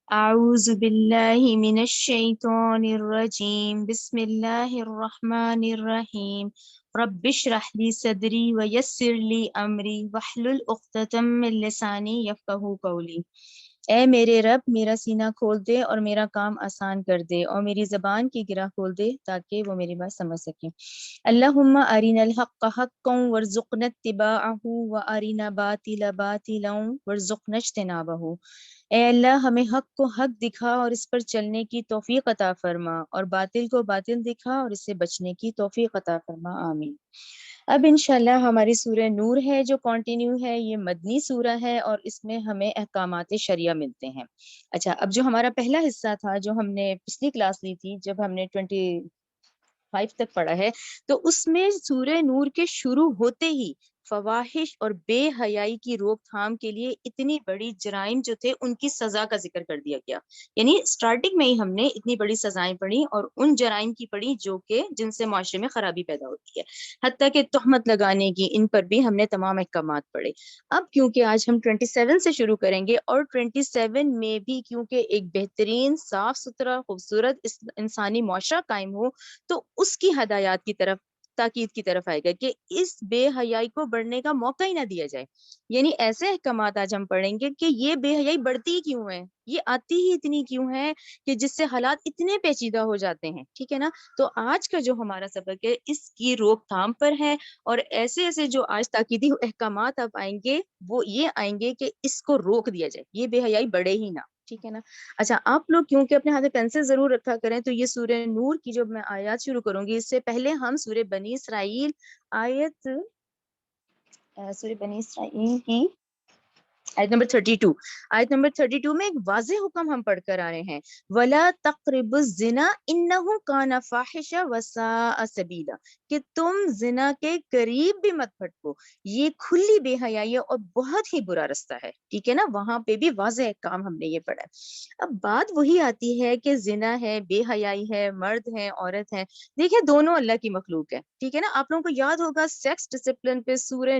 أعوذ بالله من الشيطان الرجيم بسم الله الرحمن الرحيم رب اشرح لي صدري ويسر لي أمري واحلل عقدة من لساني يفقهوا قولي۔ اے میرے رب میرا سینہ کھول دے اور میرا کام آسان کر دے اور میری زبان کی گرہ کھول دے تاکہ وہ میری بات سمجھ سکے۔ اللہم ارنا الحق حقا وارزقنا اتباعہ وارنا باطلا باطلا وارزقنا اجتنابہ۔ اے اللہ ہمیں حق کو حق دکھا اور اس پر چلنے کی توفیق عطا فرما، اور باطل کو باطل دکھا اور اس سے بچنے کی توفیق عطا فرما، آمین۔ اب انشاءاللہ ہماری سورہ نور ہے جو کنٹینیو ہے، یہ مدنی سورہ ہے اور اس میں ہمیں احکامات شریعہ ملتے ہیں۔ اچھا، اب جو ہمارا پہلا حصہ تھا جو ہم نے پچھلی کلاس لی تھی، جب ہم نے 25 تک پڑھا ہے، تو اس میں سورہ نور کے شروع ہوتے ہی فواحش اور بے حیائی کی روک تھام کے لیے اتنی بڑی جرائم جو تھے ان کی سزا کا ذکر کر دیا گیا۔ یعنی سٹارٹنگ میں ہی ہم نے اتنی بڑی سزائیں پڑھی اور ان جرائم کی پڑھی جو کہ جن سے معاشرے میں خرابی پیدا ہوتی ہے، حتیٰ کہ تہمت لگانے کی، ان پر بھی ہم نے تمام احکامات پڑھے۔ اب کیونکہ آج ہم 27 سے شروع کریں گے اور 27 میں بھی کیونکہ ایک بہترین صاف ستھرا خوبصورت انسانی معاشرہ قائم ہو، تو اس کی ہدایات کی طرف، تاکید کی طرف آئے گا کہ اس بے حیائی کو بڑھنے کا موقع ہی نہ دیا جائے۔ یعنی ایسے احکامات آج ہم پڑھیں گے کہ یہ بے حیائی بڑھتی کیوں ہے، یہ آتی ہی اتنی کیوں ہے کہ جس سے حالات اتنے پیچیدہ ہو جاتے ہیں، ٹھیک ہے نا۔ تو آج کا جو ہمارا سبق ہے اس کی روک تھام پر ہے، اور ایسے ایسے جو آج تاکیدی احکامات اب آئیں گے وہ یہ آئیں گے کہ اس کو روک دیا جائے، یہ بے حیائی بڑھے ہی نہ، ٹھیک ہے نا۔ اچھا، آپ لوگ کیونکہ اپنے ہاتھ میں پینسل ضرور رکھا کریں، تو یہ سورہ نور کی جب میں آیات شروع کروں گی، اس سے پہلے ہم سورہ بنی اسرائیل آیت سورہ بنی اسرائیل کی آیت نمبر 32، آیت نمبر 32 میں ایک واضح حکم ہم پڑھ کر آ رہے ہیں، وَلَا تَقْرِبُوا الزِّنَا إِنَّهُ كَانَ فَاحِشًا وَسَاءَ سَبِيلًا، کہ تم زنا کے قریب بھی مت پھٹکو، یہ کھلی بے حیائی ہے اور بہت ہی برا رستہ ہے، ٹھیک ہے نا۔ وہاں پہ بھی واضح کام ہم نے یہ پڑھا ہے۔ اب بات وہی آتی ہے کہ زنا ہے، بے حیائی ہے، مرد ہے، عورت ہے، دیکھیں دونوں اللہ کی مخلوق ہے، ٹھیک ہے نا۔ آپ لوگوں کو یاد ہوگا سیکس ڈسپلن پہ سورہ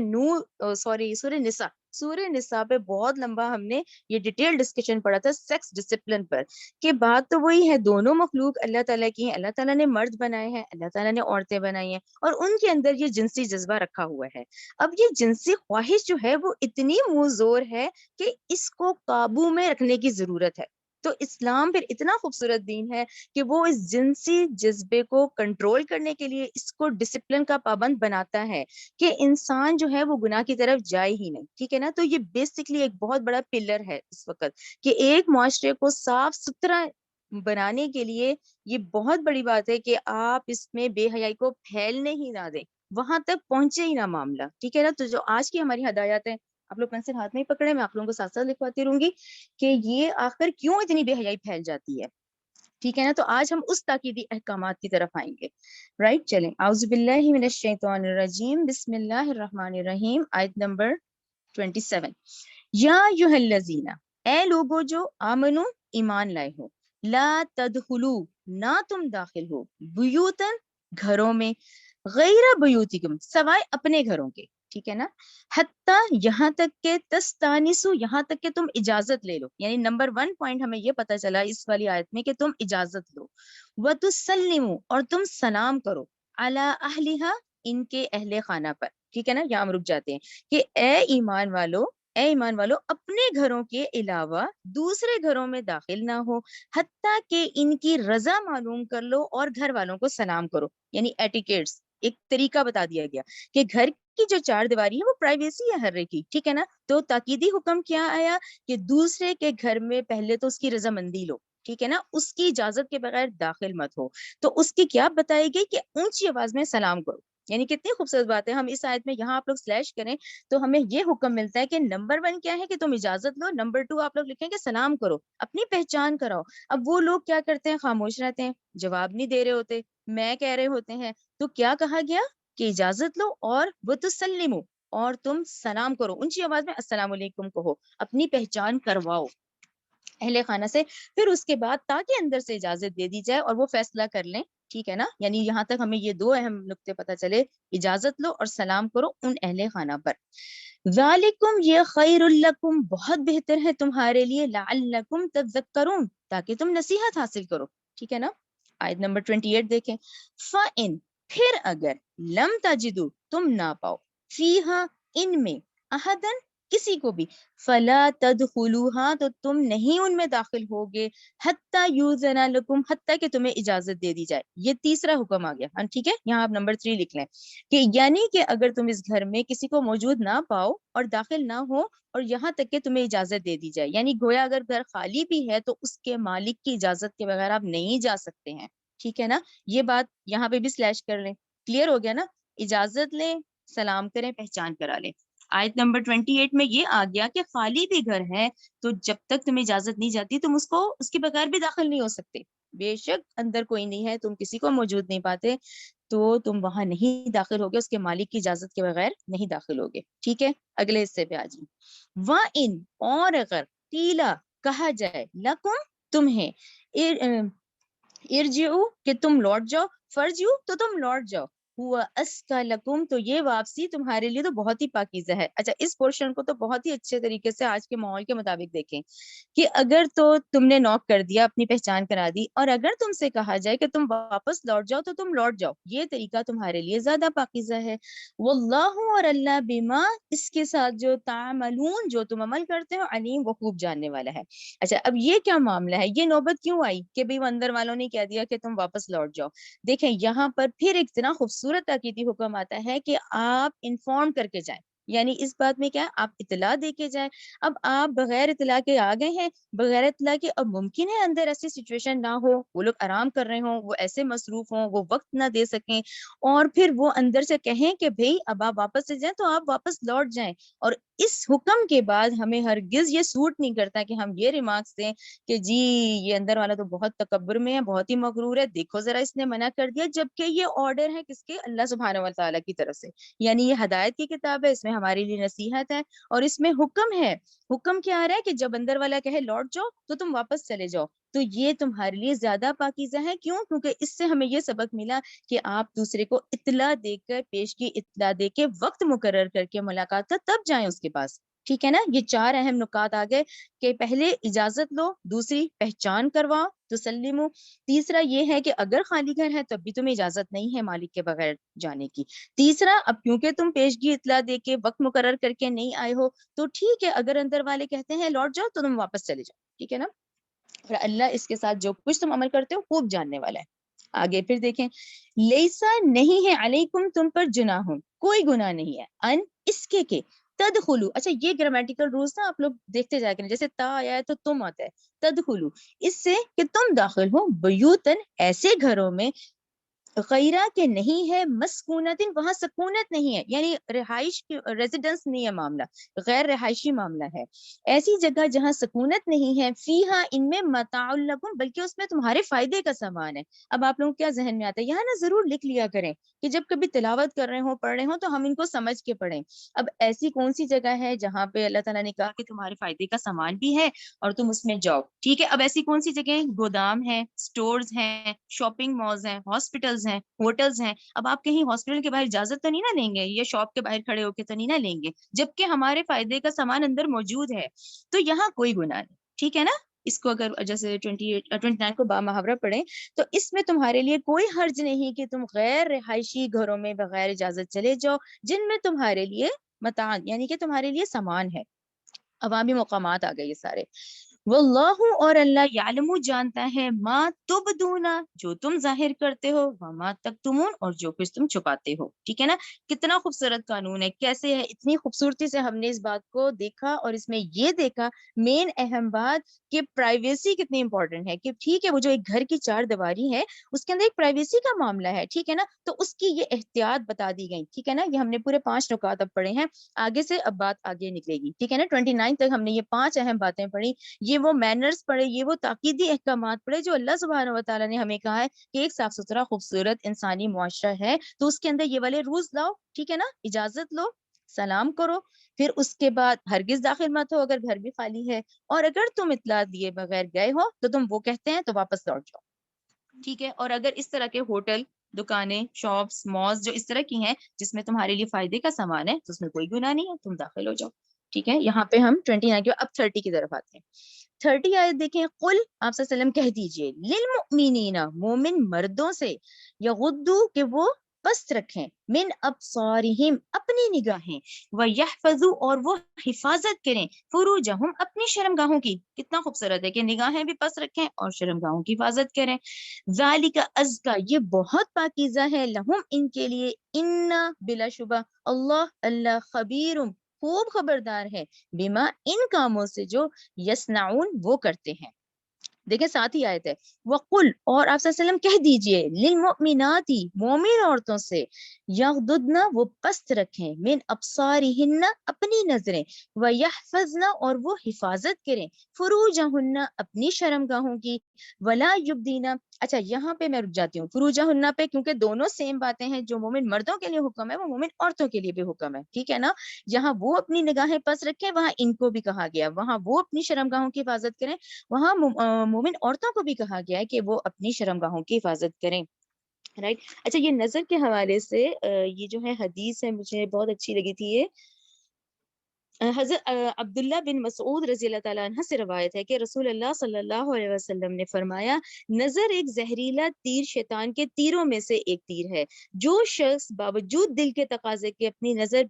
نساء، سورہ نساء پہ بہت لمبا ہم نے یہ ڈیٹیل ڈسکشن پڑھا تھا سیکس ڈسپلن پر، کہ بات تو وہی ہے، دونوں مخلوق اللہ تعالیٰ کی ہیں، اللہ تعالیٰ نے مرد بنائے ہیں، اللہ تعالیٰ نے عورتیں بنائی ہیں، اور ان کے اندر یہ جنسی جذبہ رکھا ہوا ہے۔ اب یہ جنسی خواہش جو ہے وہ اتنی منہ زور ہے کہ اس کو قابو میں رکھنے کی ضرورت ہے۔ تو اسلام پھر اتنا خوبصورت دین ہے کہ وہ اس جنسی جذبے کو کنٹرول کرنے کے لیے اس کو ڈسپلن کا پابند بناتا ہے کہ انسان جو ہے وہ گناہ کی طرف جائے ہی نہیں، ٹھیک ہے نا۔ تو یہ بیسکلی ایک بہت بڑا پلر ہے اس وقت کہ ایک معاشرے کو صاف ستھرا بنانے کے لیے یہ بہت بڑی بات ہے کہ آپ اس میں بے حیائی کو پھیلنے ہی نہ دیں، وہاں تک پہنچے ہی نہ معاملہ، ٹھیک ہے نا۔ تو جو آج کی ہماری ہدایات ہیں، آپ لوگ پینسل ہاتھ میں ہی پکڑے، میں آپ لوگوں کو ساتھ ساتھ لکھواتی رہوں گی کہ یہ آخر کیوں اتنی بے حیائی پھیل جاتی ہے، ٹھیک ہے نا۔ تو آج ہم اس تاکیدی احکامات کی طرف آئیں گے، رائٹ۔ چلیں، اعوذ باللہ من الشیطان الرجیم، بسم اللہ الرحمن الرحیم، آیت نمبر 27۔ یا ایھا الذین، اے لوگو جو آمنو ایمان لائے ہو، لا تدخلوا، نہ تم داخل ہو، بیوتن گھروں میں، غیر بیوتکم سوائے اپنے گھروں کے، ٹھیک ہے نا، حتیٰ یہاں تک کہ تستانسو، یہاں تک کہ تم اجازت لے لو۔ یعنی نمبر 1 پوائنٹ ہمیں یہ پتا چلا اس والی آیت میں کہ تم اجازت لو، وتسلموا، اور تم سلام کرو، علی اہلہا، ان کے اہل خانہ پر، ٹھیک ہے نا۔ یہاں ہم رک جاتے ہیں کہ اے ایمان والو، اے ایمان والو اپنے گھروں کے علاوہ دوسرے گھروں میں داخل نہ ہو، حتیٰ کہ ان کی رضا معلوم کر لو اور گھر والوں کو سلام کرو۔ یعنی ایٹیکیٹس، ایک طریقہ بتا دیا گیا کہ گھر کی جو چار دیواری ہے وہ پرائیویسی ہے ہر ایک کی، ٹھیک ہے نا۔ تو تاکیدی حکم کیا آیا کہ دوسرے کے گھر میں پہلے تو اس کی رضامندی لو، ٹھیک ہے نا، اس کی اجازت کے بغیر داخل مت ہو۔ تو اس کی کیا بتائی گئی کہ اونچی آواز میں سلام کرو۔ یعنی کتنی خوبصورت بات ہے، ہم اس آیت میں یہاں آپ لوگ سلیش کریں تو ہمیں یہ حکم ملتا ہے کہ نمبر 1 کیا ہے کہ تم اجازت لو، نمبر 2 آپ لوگ لکھیں کہ سلام کرو، اپنی پہچان کراؤ۔ اب وہ لوگ کیا کرتے ہیں، خاموش رہتے ہیں، جواب نہیں دے رہے ہوتے، میں کہہ رہے ہوتے ہیں، تو کیا کہا گیا کہ اجازت لو اور وتسلموا، اور تم سلام کرو، اونچی آواز میں السلام علیکم کہو، اپنی پہچان کرواؤ اہل خانہ سے۔ پھر اس کے بعد تاکہ اندر سے اجازت دے دی جائے اور وہ فیصلہ کر لیں، ٹھیک ہے نا۔ یعنی یہاں تک ہمیں یہ 2 اہم نقطے پتہ چلے، اجازت لو اور سلام کرو ان اہل خانہ پر۔ ذالکم یہ خیر لکم بہت بہتر ہے تمہارے لیے، لعلکم تذکرون تاکہ تم نصیحت حاصل کرو. ٹھیک ہے نا. آیت نمبر 28 دیکھیں. فَإِن پھر اگر لم تجدو تم نہ پاؤ، فیہا ان میں، احدن کسی کو بھی، فلا تدخلوها تو تم نہیں ان میں داخل ہوگے، حتی یوزن لکم حتی کہ تمہیں اجازت دے دی جائے. یہ تیسرا حکم آ گیا. ہاں ٹھیک ہے، یہاں آپ نمبر 3 لکھ لیں کہ یعنی کہ اگر تم اس گھر میں کسی کو موجود نہ پاؤ اور داخل نہ ہو اور یہاں تک کہ تمہیں اجازت دے دی جائے، یعنی گویا اگر گھر خالی بھی ہے تو اس کے مالک کی اجازت کے بغیر آپ نہیں جا سکتے ہیں. ٹھیک ہے نا. یہ بات یہاں پہ بھی سلیش کر لیں. کلیئر ہو گیا نا. اجازت لیں، سلام کریں، پہچان کرا لیں. آیت نمبر 28 میں یہ آ گیا کہ خالی بھی گھر ہے تو جب تک تمہیں اجازت نہیں جاتی تم اس کو اس کے بغیر بھی داخل نہیں ہو سکتے. بے شک اندر کوئی نہیں ہے، تم کسی کو موجود نہیں پاتے تو تم وہاں نہیں داخل ہوگے، اس کے مالک کی اجازت کے بغیر نہیں داخل ہوگے. ٹھیک ہے. اگلے حصے پہ آ جائیں. وَإِن اور اگر قیلا کہا جائے لکم تمہیں، ارجعو کہ تم لوٹ جاؤ، فرجعو تو تم لوٹ جاؤ، ہوا اسکا لکم تو یہ واپسی تمہارے لیے تو بہت ہی پاکیزہ ہے. اچھا اس پورشن کو تو بہت ہی اچھے طریقے سے آج کے ماحول کے مطابق دیکھیں کہ اگر تو تم نے نوک کر دیا، اپنی پہچان کرا دی، اور اگر تم سے کہا جائے کہ تم واپس لوٹ جاؤ تو تم لوٹ جاؤ، یہ طریقہ تمہارے لیے زیادہ پاکیزہ ہے. واللہ اور اللہ بما اس کے ساتھ جو تعملون جو تم عمل کرتے ہو، علیم وہ خوب جاننے والا ہے. اچھا اب یہ کیا معاملہ ہے، یہ نوبت کیوں آئی کہ بھئی وہ اندر والوں نے کہہ دیا کہ تم واپس لوٹ جاؤ. دیکھیں یہاں پر پھر ایک اتنا خوبصورت تاکیدی حکم آتا ہے کہ آپ انفارم کر کے جائیں، یعنی اس بات میں کیا آپ اطلاع دے کے جائیں. اب آپ بغیر اطلاع کے آ گئے ہیں، بغیر اطلاع کے، اب ممکن ہے اندر ایسی سچویشن نہ ہو، وہ لوگ آرام کر رہے ہوں، وہ ایسے مصروف ہوں، وہ وقت نہ دے سکیں، اور پھر وہ اندر سے کہیں کہ بھئی اب آپ واپس سے جائیں تو آپ واپس لوٹ جائیں. اور اس حکم کے بعد ہمیں ہرگز یہ سوٹ نہیں کرتا کہ ہم یہ ریمارکس دیں کہ جی یہ اندر والا تو بہت تکبر میں ہے، بہت ہی مغرور ہے، دیکھو ذرا اس نے منع کر دیا، جبکہ یہ آرڈر ہے کس کے؟ اللہ سبحانہ و تعالیٰ کی طرف سے. یعنی یہ ہدایت کی کتاب ہے، اس میں ہمارے لیے نصیحت ہے اور اس میں حکم ہے. حکم کیا آ رہا ہے کہ جب اندر والا کہے لوٹ جاؤ تو تم واپس چلے جاؤ. تو یہ تمہارے لیے زیادہ پاکیزہ ہے. کیوں؟ کیونکہ اس سے ہمیں یہ سبق ملا کہ آپ دوسرے کو اطلاع دے کر، پیشگی اطلاع دے کے، وقت مقرر کر کے ملاقات کا تب جائیں اس کے پاس. ٹھیک ہے نا. یہ 4 اہم نکات آ گئے کہ پہلے اجازت لو، دوسری پہچان کرواؤ تسلیمو، تیسرا یہ ہے کہ اگر خالی گھر ہے تب بھی تمہیں اجازت نہیں ہے مالک کے بغیر جانے کی. تیسرا اب کیونکہ تم پیشگی اطلاع دے کے وقت مقرر کر کے نہیں آئے ہو تو ٹھیک ہے، اگر اندر والے کہتے ہیں لوٹ جاؤ تو تم واپس چلے جاؤ. ٹھیک ہے نا. اور اللہ اس کے ساتھ جو کچھ تم عمل کرتے ہو خوب جاننے والا ہے. آگے پھر دیکھیں. لیسا نہیں ہے علیکم تم پر جناح کوئی گناہ نہیں ہے، ان اس کے تدخلو. اچھا یہ گرامیٹیکل رولز نا آپ لوگ دیکھتے جا کریں، جیسے تا آیا ہے تو تم آتا ہے، تدخلو اس سے کہ تم داخل ہو، بیوتن ایسے گھروں میں، غیرہ کے نہیں ہے، مسکونت وہاں سکونت نہیں ہے، یعنی رہائش کی ریزیڈنس نہیں ہے معاملہ، غیر رہائشی معاملہ ہے، ایسی جگہ جہاں سکونت نہیں ہے، فیہا ان میں متاع لکم بلکہ اس میں تمہارے فائدے کا سامان ہے. اب آپ لوگوں کیا ذہن میں آتا ہے یہاں نا ضرور لکھ لیا کریں کہ جب کبھی تلاوت کر رہے ہوں، پڑھ رہے ہوں تو ہم ان کو سمجھ کے پڑھیں. اب ایسی کون سی جگہ ہے جہاں پہ اللہ تعالیٰ نے کہا کہ تمہارے فائدے کا سامان بھی ہے اور تم اس میں جاؤ. ٹھیک ہے. اب ایسی کون سی جگہ؟ گودام ہیں، سٹورز ہیں، شاپنگ مالز ہیں، ہاسپٹلز ہیں، ہوٹلز ہیں. اب آپ کہیں ہاسپٹل کے باہر اجازت تو نہیں نہ لیں گے یا شاپ کے باہر کھڑے ہو کے تو نہیں نہ لیں گے، جبکہ ہمارے فائدے کا سامان اندر موجود ہے. تو یہاں کوئی گناہ نہیں. ٹھیک ہے نا. اس کو اگر جیسے 29 کو با محاورہ پڑھیں تو اس میں تمہارے لیے کوئی حرج نہیں کہ تم غیر رہائشی گھروں میں بغیر اجازت چلے جاؤ جن میں تمہارے لیے متاع یعنی کہ تمہارے لیے سامان ہے. عوامی مقامات آ گئے یہ سارے. واللہ اور اللہ یعلم جانتا ہے، ما تبدون جو تم ظاہر کرتے ہو، وما تکتمون اور جو کچھ تم چھپاتے ہو. ٹھیک ہے نا. کتنا خوبصورت قانون ہے، کیسے ہے، اتنی خوبصورتی سے ہم نے اس بات کو دیکھا اور اس میں یہ دیکھا مین اہم بات کہ پرائیویسی کتنی امپورٹنٹ ہے. کہ ٹھیک ہے وہ جو ایک گھر کی 4 دیواری ہے اس کے اندر ایک پرائیویسی کا معاملہ ہے. ٹھیک ہے نا. تو اس کی یہ احتیاط بتا دی گئی. ٹھیک ہے نا. یہ ہم نے پورے 5 نکات اب پڑھے ہیں، آگے سے اب بات آگے نکلے گی. ٹھیک ہے نا. 29 تک ہم نے یہ 5 اہم باتیں پڑھی. یہ وہ مینرز پڑھے، یہ وہ تاکیدی احکامات پڑھے جو اللہ سبحانہ و تعالیٰ نے ہمیں کہا ہے کہ ایک صاف ستھرا خوبصورت انسانی معاشرہ ہے تو اس کے اندر یہ والے رولز لاؤ. ٹھیک ہے نا. اجازت لو، سلام کرو، پھر اس کے بعد ہرگز داخل مت ہو اگر گھر بھی خالی ہے، اور اگر تم اطلاع دیے بغیر گئے ہو تو تم وہ کہتے ہیں تو واپس لوٹ جاؤ. ٹھیک ہے. اور اگر اس طرح کے ہوٹل دکانیں، شاپس، مالز جو اس طرح کی ہیں جس میں تمہارے لیے فائدے کا سامان ہے، تو اس میں کوئی گناہ نہیں ہے، تم داخل ہو جاؤ. ٹھیک ہے، یہاں پہ ہم 29 کے اب 30 کی طرف آتے ہیں. 30 آیت دیکھیں. قل، آپ صلی اللہ علیہ وسلم کہہ دیجئے، للمؤمنین، مومن مردوں سے، یغضوا، کہ وہ پست رکھیں، من ابصارہم، اپنی نگاہیں، ویحفظوا، اور وہ حفاظت کریں، فروجہم، اپنی شرمگاہوں کی. کتنا خوبصورت ہے کہ نگاہیں بھی پست رکھیں اور شرمگاہوں کی حفاظت کریں. ذالک ازکا، یہ بہت پاکیزہ ہے، لہم، ان کے لیے، ان، بلا شبہ، اللہ خبیر، خوب خبردار ہے، بما، ان کاموں سے جو یصنعون، وہ کرتے ہیں. دیکھیں ساتھ ہی آیت ہے. وقل، اور آپ صلی اللہ علیہ وسلم کہہ دیجئے، للمؤمنات، مومن عورتوں سے، یغضضن، وہ پست رکھیں، من ابصارہن، اپنی نظریں، ویحفظن، اور وہ حفاظت کریں، فروجہن، اپنی شرمگاہوں کی، ولا یبدین. اچھا یہاں پہ میں رک جاتی ہوں فروجہن پہ، کیونکہ دونوں سیم باتیں ہیں. جو مومن مردوں کے لیے حکم ہے وہ مومن عورتوں کے لیے بھی حکم ہے. ٹھیک ہے نا. جہاں وہ اپنی نگاہیں پس رکھیں وہاں ان کو بھی کہا گیا، وہاں وہ اپنی شرمگاہوں کی حفاظت کریں، وہاں مومن عورتوں کو بھی کہا گیا ہے کہ وہ اپنی شرمگاہوں کی حفاظت کریں. رائٹ. اچھا یہ نظر کے حوالے سے یہ جو ہے حدیث ہے، مجھے بہت اچھی لگی تھی. یہ حضرت عبداللہ بن مسعود رضی اللہ تعالیٰ عنہ سے روایت ہے کہ رسول اللہ صلی اللہ علیہ وسلم نے فرمایا، نظر ایک زہریلا تیر شیطان کے تیروں میں سے ایک تیر ہے. جو شخص باوجود دل کے تقاضے کے اپنی نظر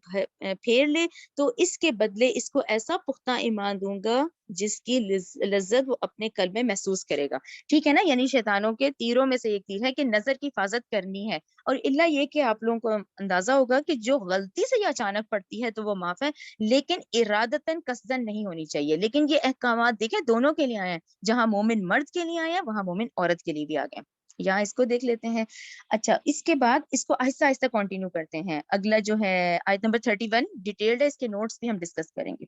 پھیر لے تو اس کے بدلے اس کو ایسا پختہ ایمان دوں گا جس کی لذت وہ اپنے قلب میں محسوس کرے گا. ٹھیک ہے نا. یعنی شیطانوں کے تیروں میں سے ایک تیر ہے کہ نظر کی حفاظت کرنی ہے. اور اللہ یہ کہ آپ لوگوں کو اندازہ ہوگا کہ جو غلطی سے یہ اچانک پڑتی ہے تو وہ معاف ہے، لیکن ارادتاً قصدن نہیں ہونی چاہیے. لیکن یہ احکامات دیکھیں دونوں کے لیے آئے ہیں، جہاں مومن مرد کے لیے آئے ہیں وہاں مومن عورت کے لیے بھی آ گئے. یہاں اس کو دیکھ لیتے ہیں. اچھا اس کے بعد اس کو آہستہ آہستہ کنٹینیو کرتے ہیں. اگلا جو ہے آیت نمبر 31 ڈیٹیلڈ ہے، اس کے نوٹس بھی ہم ڈسکس کریں گے.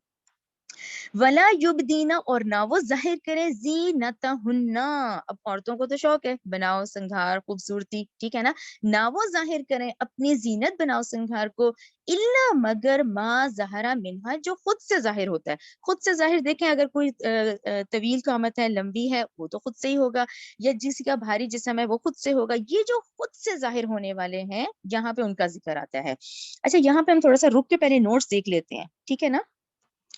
ولا یبدینا، اور نہ وہ ظاہر کرے، زینتہن، اب عورتوں کو تو شوق ہے بناؤ سنگھار خوبصورتی. ٹھیک ہے نا. نہ وہ ظاہر کریں اپنی زینت بناؤ سنگھار کو، الا، مگر، ما ظہرا منہا، جو خود سے ظاہر ہوتا ہے. خود سے ظاہر دیکھیں اگر کوئی طویل قامت ہے، لمبی ہے، وہ تو خود سے ہی ہوگا، یا جس کا بھاری جسم ہے وہ خود سے ہوگا. یہ جو خود سے ظاہر ہونے والے ہیں یہاں پہ ان کا ذکر آتا ہے. اچھا یہاں پہ ہم تھوڑا سا رک کے پہلے نوٹس دیکھ لیتے ہیں. ٹھیک ہے نا.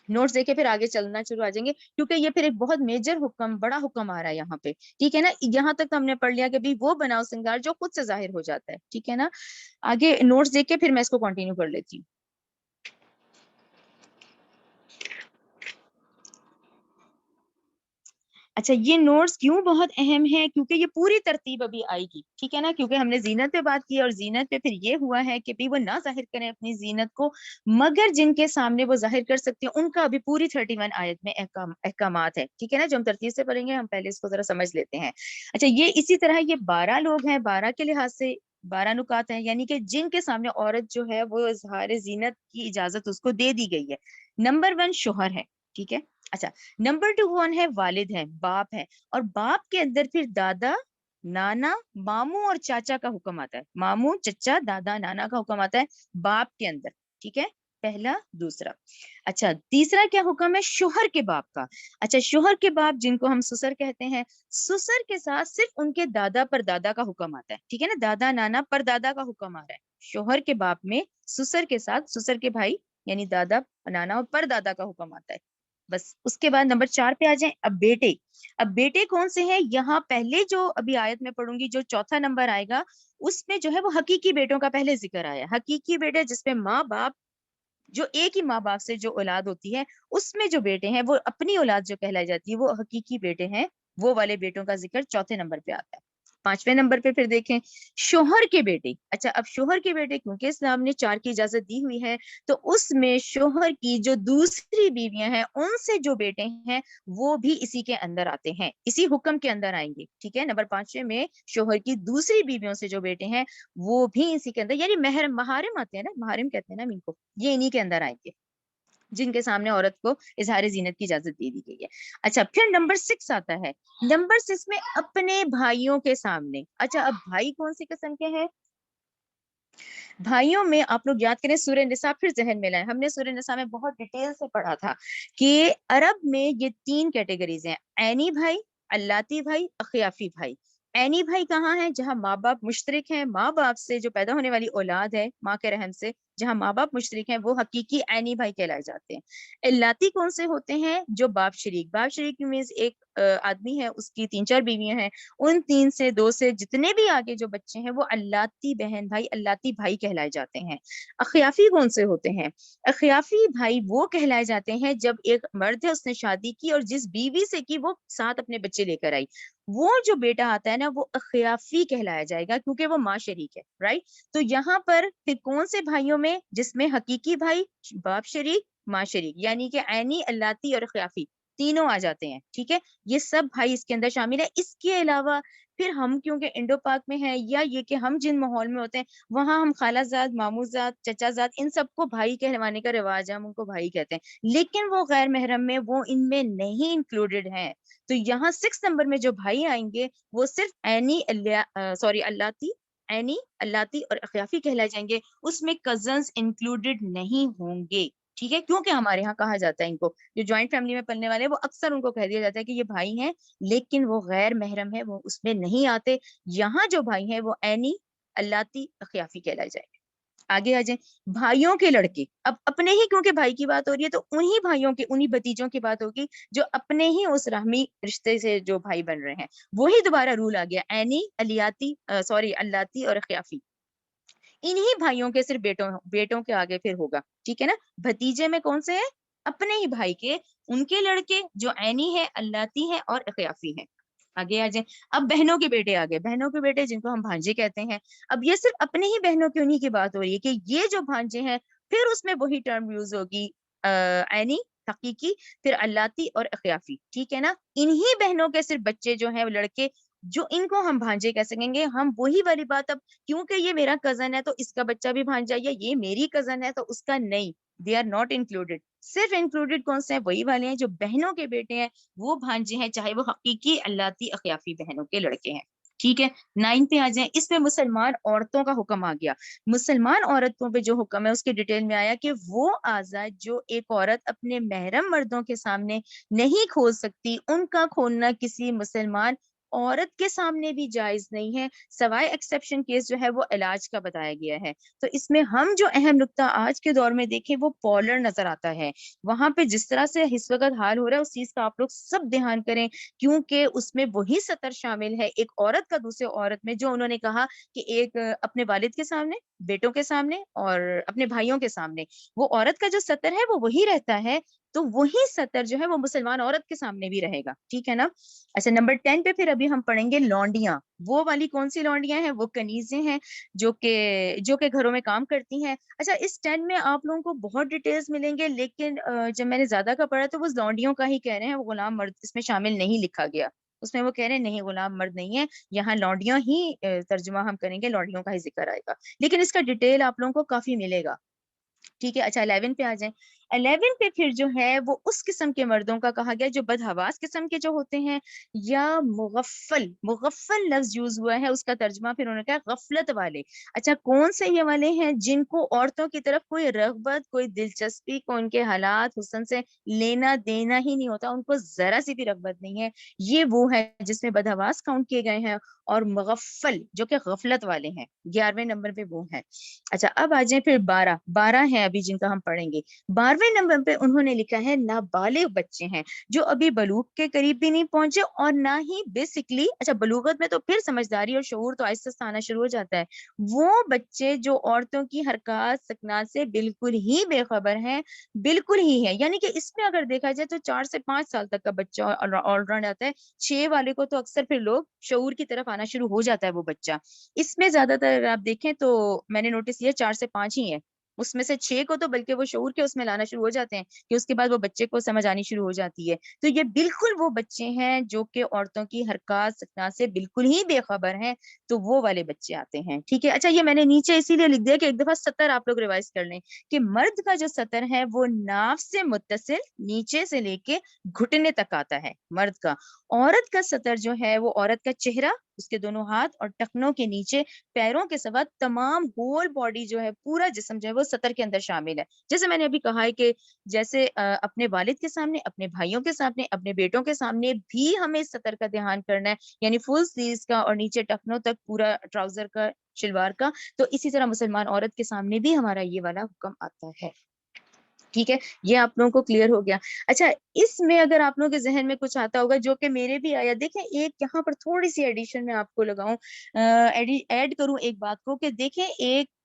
نوٹس دیکھے پھر آگے چلنا شروع آ جائیں گے، کیونکہ یہ پھر ایک بہت میجر حکم، بڑا حکم آ رہا ہے یہاں پہ. ٹھیک ہے نا. یہاں تک تو ہم نے پڑھ لیا کہ بھی وہ بناؤ سنگار جو خود سے ظاہر ہو جاتا ہے. ٹھیک ہے نا. آگے نوٹس دیکھ کے پھر میں اس کو کنٹینیو کر لیتی ہوں. اچھا یہ نوٹس کیوں بہت اہم ہے؟ کیونکہ یہ پوری ترتیب ابھی آئے گی. ٹھیک ہے نا. کیونکہ ہم نے زینت پہ بات کی اور زینت پہ پھر یہ ہوا ہے کہ بھی وہ نہ ظاہر کریں اپنی زینت کو، مگر جن کے سامنے وہ ظاہر کر سکتے ہیں ان کا ابھی پوری 31 آیت میں احکامات ہے. ٹھیک ہے نا. جو ہم ترتیب سے پڑھیں گے ہم پہلے اس کو ذرا سمجھ لیتے ہیں. اچھا یہ اسی طرح یہ 12 لوگ ہیں، 12 کے لحاظ سے 12 نکات ہیں، یعنی کہ جن کے سامنے عورت جو ہے وہ اظہار زینت کی اجازت اس کو دے دی گئی ہے. نمبر 1 شوہر ہے. ٹھیک ہے. اچھا نمبر 2 کون ہے؟ والد ہے، باپ ہے. اور باپ کے اندر پھر دادا، نانا، ماموں اور چاچا کا حکم آتا ہے. ماموں، چچا، دادا، نانا کا حکم آتا ہے باپ کے اندر. ٹھیک ہے. پہلا، دوسرا. اچھا تیسرا کیا حکم ہے؟ شوہر کے باپ کا. اچھا شوہر کے باپ جن کو ہم سسر کہتے ہیں، سسر کے ساتھ صرف ان کے دادا پر دادا کا حکم آتا ہے. ٹھیک ہے نا. دادا، نانا، پر دادا کا حکم آ رہا ہے. شوہر کے باپ میں سسر کے ساتھ سسر کے بھائی یعنی دادا، نانا اور پر دادا کا حکم آتا ہے. بس اس کے بعد نمبر 4 پہ آ جائیں. اب بیٹے. اب بیٹے کون سے ہیں؟ یہاں پہلے جو ابھی آیت میں پڑھوں گی جو چوتھا نمبر آئے گا اس میں جو ہے وہ حقیقی بیٹوں کا پہلے ذکر آیا. حقیقی بیٹے جس پہ ماں باپ، جو ایک ہی ماں باپ سے جو اولاد ہوتی ہے اس میں جو بیٹے ہیں وہ اپنی اولاد جو کہلائی جاتی ہے وہ حقیقی بیٹے ہیں. وہ والے بیٹوں کا ذکر چوتھے نمبر پہ آتا ہے. 5ویں نمبر پہ پھر دیکھیں شوہر کے بیٹے. اچھا اب شوہر کے بیٹے کیونکہ اسلام نے 4 کی اجازت دی ہوئی ہے تو اس میں شوہر کی جو دوسری بیویاں ہیں ان سے جو بیٹے ہیں وہ بھی اسی کے اندر آتے ہیں، اسی حکم کے اندر آئیں گے. ٹھیک ہے. نمبر 5 میں شوہر کی دوسری بیویوں سے جو بیٹے ہیں وہ بھی اسی کے اندر، یعنی محارم آتے ہیں نا، محارم کہتے ہیں نا ان کو، یہ انہی کے اندر آئیں گے جن کے سامنے عورت کو اظہار زینت کی اجازت دے دی گئی ہے. اچھا پھر نمبر 6 آتا ہے. نمبر 6 میں اپنے بھائیوں کے سامنے. اچھا اب بھائی کون سی قسم کے ہیں؟ بھائیوں میں آپ لوگ یاد کریں سورہ نساء پھر ذہن میں لائیں. ہم نے سورہ نساء میں بہت ڈیٹیل سے پڑھا تھا کہ عرب میں یہ 3 کیٹیگریز ہیں: عینی بھائی، اللاتی بھائی، اخیافی بھائی. اینی بھائی کہاں ہے؟ جہاں ماں باپ مشترک ہیں، ماں باپ سے جو پیدا ہونے والی اولاد ہے ماں کے رحم سے، جہاں ماں باپ مشترک ہیں، وہ حقیقی اینی بھائی کہلائے جاتے ہیں۔ اللاتی کون سے ہوتے ہیں؟ جو باپ شریک، باپ شریک مینس ایک آدمی ہے، اس کی 3-4 بیویاں ہیں، ان 3 سے 2 سے جتنے بھی آگے جو بچے ہیں وہ اللاتی بہن بھائی، اللاتی بھائی کہلائے جاتے ہیں۔ اخیافی کون سے ہوتے ہیں؟ اخیافی بھائی وہ کہلائے جاتے ہیں جب ایک مرد ہے، اس نے شادی کی اور جس بیوی سے کی وہ ساتھ اپنے بچے لے کر آئی، وہ جو بیٹا آتا ہے نا وہ اخیافی کہلایا جائے گا، کیونکہ وہ ماں شریک ہے، رائٹ؟ تو یہاں پر پھر کون سے بھائیوں میں؟ جس میں حقیقی بھائی، باپ شریک، ماں شریک، یعنی کہ عینی، اللاتی اور اخیافی تینوں آ جاتے ہیں، ٹھیک ہے؟ یہ سب بھائی اس کے اندر شامل ہے۔ اس کے علاوہ پھر ہم کیونکہ انڈو پاک میں ہیں، یا یہ کہ ہم جن ماحول میں ہوتے ہیں وہاں ہم خالہ زاد، ماموں زاد، چچا زاد، ان سب کو بھائی کہلوانے کا رواج ہے، ہم ان کو بھائی کہتے ہیں، لیکن وہ غیر محرم میں وہ ان میں نہیں انکلوڈیڈ ہیں۔ تو یہاں 6 نمبر میں جو بھائی آئیں گے وہ صرف عینی، اللاتی، عینی، اللاتی اور اخیافی کہلائے جائیں گے، اس میں کزنز انکلوڈیڈ نہیں ہوں گے، ٹھیک ہے؟ کیونکہ ہمارے ہاں کہا جاتا ہے ان کو، جو جوائنٹ فیملی میں پلنے والے وہ اکثر ان کو کہہ دیا جاتا ہے کہ یہ بھائی ہیں لیکن وہ غیر محرم ہے، وہ اس میں نہیں آتے۔ یہاں جو بھائی ہیں وہ عینی، اللاتی، اخیافی کہلائے جائیں گے۔ آگے آ جائیں، بھائیوں کے لڑکے، اب اپنے ہی کیونکہ بھائی کی بات ہو رہی ہے تو انہی بھائیوں کے، انہی بھتیجوں کی بات ہوگی جو اپنے ہی اس رحمی رشتے سے جو بھائی بن رہے ہیں، وہی دوبارہ رول آ گیا، عینی، اللاتی اور اخیافی، انہی بھائیوں کے صرف بیٹوں کے آگے پھر ہوگا، ٹھیک ہے نا؟ بھتیجے میں کون سے ہیں؟ اپنے ہی بھائی کے، ان کے لڑکے جو عینی ہے، اللاتی ہے اور اخیافی ہیں۔ آگے آ جائیں، اب بہنوں کے بیٹے آگے، بہنوں کے بیٹے جن کو ہم بھانجے کہتے ہیں۔ اب یہ صرف اپنے ہی بہنوں کی انہی کی بات ہو رہی ہے کہ یہ جو بھانجے ہیں پھر اس میں وہی ٹرم یوز ہوگی، عینی، حقیقی، پھر اللاتی اور اخیافی، ٹھیک ہے نا؟ انہی بہنوں کے صرف بچے جو ہیں لڑکے، جو ان کو ہم بھانجے کہہ سکیں گے، ہم وہی والی بات، اب کیونکہ یہ میرا کزن ہے تو اس کا بچہ بھی بھانجا، یا یہ میری کزن ہے تو اس کا نہیں، دے آر ناٹ انکلوڈیڈ۔ صرف انکلوڈیڈ کون سے ہیں؟ وہی والے ہیں جو بہنوں کے بیٹے ہیں، وہ بھانجے ہیں، چاہے وہ حقیقی، اللاتی، اخیافی بہنوں کے لڑکے ہیں، ٹھیک ہے؟ 9 پہ آ جائیں، اس میں مسلمان عورتوں کا حکم آ گیا۔ مسلمان عورتوں پہ جو حکم ہے اس کے ڈیٹیل میں آیا کہ وہ اعضاء جو ایک عورت اپنے محرم مردوں کے سامنے نہیں کھول سکتی، ان کا کھولنا کسی مسلمان عورت کے سامنے بھی جائز نہیں ہے، سوائے ایکسیپشن کیس جو ہے وہ علاج کا بتایا گیا ہے۔ تو اس میں ہم جو اہم نقطہ آج کے دور میں دیکھیں وہ پولر نظر آتا ہے، وہاں پہ جس طرح سے اس وقت حال ہو رہا ہے اس چیز کا آپ لوگ سب دھیان کریں، کیونکہ اس میں وہی سطر شامل ہے ایک عورت کا دوسرے عورت میں، جو انہوں نے کہا کہ ایک اپنے والد کے سامنے، بیٹوں کے سامنے اور اپنے بھائیوں کے سامنے، وہ عورت کا جو سطر ہے وہ وہی رہتا ہے، تو وہی سطر جو ہے وہ مسلمان عورت کے سامنے بھی رہے گا، ٹھیک ہے نا؟ اچھا، نمبر 10 پہ پھر ابھی ہم پڑھیں گے لونڈیاں۔ وہ والی کون سی لونڈیاں ہیں؟ وہ کنیزیں ہیں جو کہ گھروں میں کام کرتی ہیں۔ اچھا، اس 10 میں آپ لوگوں کو بہت ڈیٹیلز ملیں گے، لیکن جب میں نے زیادہ کا پڑھا تو وہ لونڈیوں کا ہی کہہ رہے ہیں، وہ غلام مرد اس میں شامل نہیں لکھا گیا، اس میں وہ کہہ رہے ہیں نہیں غلام مرد نہیں ہے، یہاں لونڈیاں ہی ترجمہ ہم کریں گے، لونڈیوں کا ہی ذکر آئے گا، لیکن اس کا ڈیٹیل آپ لوگوں کو کافی ملے گا، ٹھیک ہے؟ اچھا، 11 پہ آ جائیں۔ 11 پہ پھر جو ہے وہ اس قسم کے مردوں کا کہا گیا جو بدحواس قسم کے جو ہوتے ہیں، یا مغفل لفظ یوز ہوا ہے، اس کا ترجمہ پھر انہوں نے کہا غفلت والے۔ اچھا، کون سے یہ والے ہیں؟ جن کو عورتوں کی طرف کوئی رغبت، کوئی دلچسپی، کو ان کے حالات حسن سے لینا دینا ہی نہیں ہوتا، ان کو ذرا سی بھی رغبت نہیں ہے، یہ وہ ہے جس میں بدحواس کاؤنٹ کیے گئے ہیں، اور مغفل جو کہ غفلت والے ہیں، 11ویں نمبر پہ وہ ہیں۔ اچھا، اب آ جائیں پھر 12 ہیں ابھی جن کا ہم پڑھیں گے۔ 12ویں نمبر پہ انہوں نے لکھا ہے نابالغ بچے ہیں جو ابھی بلوغ کے قریب بھی نہیں پہنچے، اور نہ ہی بیسکلی، اچھا بلوغت میں تو پھر سمجھداری اور شعور تو آہستہ آہستہ آنا شروع ہو جاتا ہے، وہ بچے جو عورتوں کی حرکات سکنات سے بالکل ہی بے خبر ہیں، بالکل ہی ہے، یعنی کہ اس میں اگر دیکھا جائے تو 4 سے 5 سال تک کا بچہ آل راؤنڈ آتا ہے، 6 والے کو تو اکثر پھر لوگ شعور کی طرف آنا شروع ہو جاتا ہے وہ بچہ۔ اس میں زیادہ تر آپ دیکھیں تو میں نے نوٹس کیا 4 سے 5 ہی ہے، اس میں سے 6 کو تو بلکہ وہ شعور کے اس میں لانا شروع ہو جاتے ہیں کہ اس کے بعد وہ بچے کو سمجھ آنی شروع ہو جاتی ہے۔ تو یہ بالکل وہ بچے ہیں جو کہ عورتوں کی حرکات سکنات سے بالکل ہی بے خبر ہیں، تو وہ والے بچے آتے ہیں، ٹھیک ہے؟ اچھا، یہ میں نے نیچے اسی لیے لکھ دیا کہ ایک دفعہ سطر آپ لوگ ریوائز کر لیں کہ مرد کا جو سطر ہے وہ ناف سے متصل نیچے سے لے کے گھٹنے تک آتا ہے مرد کا، عورت کا سطر جو ہے وہ عورت کا چہرہ اس کے دونوں ہاتھ اور ٹخنوں کے نیچے پیروں کے سوا تمام ہول باڈی جو ہے پورا جسم جو ہے وہ سطر کے اندر شامل ہے. جیسے میں نے ابھی کہا ہے کہ جیسے اپنے والد کے سامنے، اپنے بھائیوں کے سامنے، اپنے بیٹوں کے سامنے بھی ہمیں اس سطر کا دھیان کرنا ہے، یعنی فل سلیوز کا اور نیچے ٹخنوں تک پورا ٹراؤزر کا، شلوار کا. تو اسی طرح مسلمان عورت کے سامنے بھی ہمارا یہ والا حکم آتا ہے. ٹھیک ہے، یہ آپ لوگوں کو کلیئر ہو گیا. اچھا، اس میں اگر آپ لوگوں کے ذہن میں کچھ آتا ہوگا جو کہ میرے بھی آیا، دیکھیں ایک یہاں پر تھوڑی سی ایڈیشن میں آپ کو لگاؤں، ایڈ کروں ایک بات کو کہ دیکھیں ایک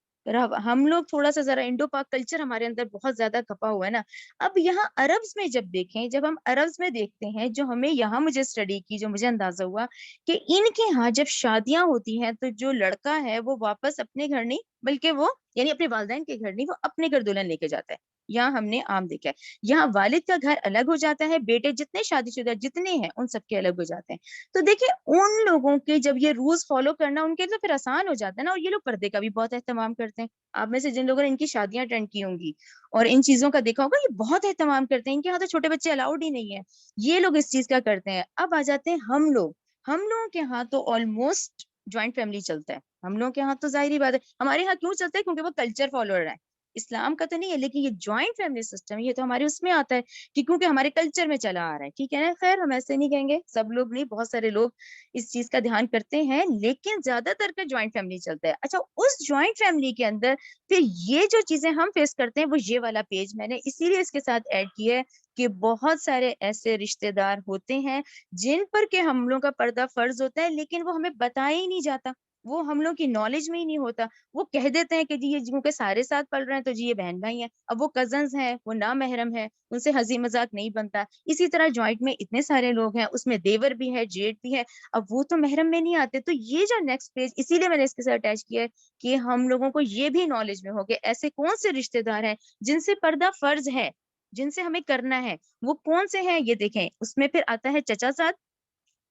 ہم لوگ تھوڑا سا ذرا انڈو پاک کلچر ہمارے اندر بہت زیادہ کھپا ہوا ہے نا. اب یہاں عربز میں جب دیکھیں، جب ہم عربز میں دیکھتے ہیں، جو ہمیں یہاں مجھے اسٹڈی کی، جو مجھے اندازہ ہوا کہ ان کے ہاں جب شادیاں ہوتی ہیں تو جو لڑکا ہے وہ واپس اپنے گھر نہیں، بلکہ وہ یعنی اپنے والدین کے گھر نہیں، وہ اپنے گھر دلہن لے کے جاتا ہے. یہاں ہم نے عام دیکھا ہے، یہاں والد کا گھر الگ ہو جاتا ہے، بیٹے جتنے شادی شدہ جتنے ہیں ان سب کے الگ ہو جاتے ہیں. تو دیکھیں ان لوگوں کے جب یہ رولز فالو کرنا ان کے لیے پھر آسان ہو جاتا ہے نا. اور یہ لوگ پردے کا بھی بہت اہتمام کرتے ہیں. آپ میں سے جن لوگوں نے ان کی شادیاں اٹینڈ کی ہوں گی اور ان چیزوں کا دیکھا ہوگا، یہ بہت اہتمام کرتے ہیں. ان کے یہاں تو چھوٹے بچے الاؤڈ ہی نہیں ہے، یہ لوگ اس چیز کا کرتے ہیں. اب آ جاتے ہیں ہم لوگوں کے یہاں تو آلموسٹ جوائنٹ فیملی چلتا ہے. ہم لوگوں کے یہاں تو ظاہری بات ہے، ہمارے یہاں کیوں چلتا ہے؟ کیونکہ وہ کلچر فالو رہا ہے، اسلام کا تو نہیں ہے، لیکن یہ جوائنٹ فیملی سسٹم یہ تو ہمارے اس میں آتا ہے کہ کیونکہ ہمارے کلچر میں چلا آ رہا ہے. ٹھیک ہے نا، خیر ہم ایسے نہیں کہیں گے، سب لوگ نہیں، بہت سارے لوگ اس چیز کا دھیان کرتے ہیں، لیکن زیادہ تر کا جوائنٹ فیملی چلتا ہے. اچھا، اس جوائنٹ فیملی کے اندر پھر یہ جو چیزیں ہم فیس کرتے ہیں، وہ یہ والا پیج میں نے اسی لیے اس کے ساتھ ایڈ کیا ہے کہ بہت سارے ایسے رشتے دار ہوتے ہیں جن پر کہ ہم لوگوں کا پردہ فرض ہوتا ہے، لیکن وہ ہمیں بتایا ہی نہیں جاتا، وہ ہم لوگ کی نالج میں ہی نہیں ہوتا. وہ کہہ دیتے ہیں کہ جی یہ جن کے سارے ساتھ پل رہے ہیں تو جی یہ بہن بھائی ہیں. اب وہ کزنز ہیں، وہ نامحرم ہے، ان سے ہنسی مذاق نہیں بنتا. اسی طرح جوائنٹ میں اتنے سارے لوگ ہیں، اس میں دیور بھی ہے، جیٹ بھی ہے، اب وہ تو محرم میں نہیں آتے. تو یہ جو نیکسٹ پیج اسی لیے میں نے اس کے ساتھ اٹیچ کیا ہے کہ ہم لوگوں کو یہ بھی نالج میں ہو کہ ایسے کون سے رشتے دار ہیں جن سے پردہ فرض ہے، جن سے ہمیں کرنا ہے. وہ کون سے ہیں یہ دیکھیں. اس میں پھر آتا ہے چچا زاد،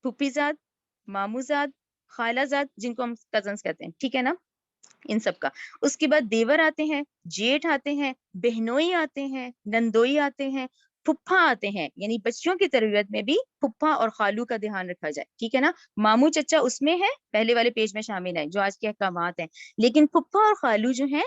پھوپھی زاد، مامو زاد، خالہ زاد، جن کو ہم کزنس کہتے ہیں. ٹھیک ہے نا، ان سب کا. اس کے بعد دیور آتے ہیں، جیٹھ آتے ہیں، بہنوئی آتے ہیں، نندوئی آتے ہیں، پھپھا آتے ہیں. یعنی بچیوں کی تربیت میں بھی پھپھا اور خالو کا دھیان رکھا جائے. ٹھیک ہے نا، مامو چچا اس میں ہے، پہلے والے پیج میں شامل ہے جو آج کے احکامات ہیں. لیکن پھپھا اور خالو جو ہیں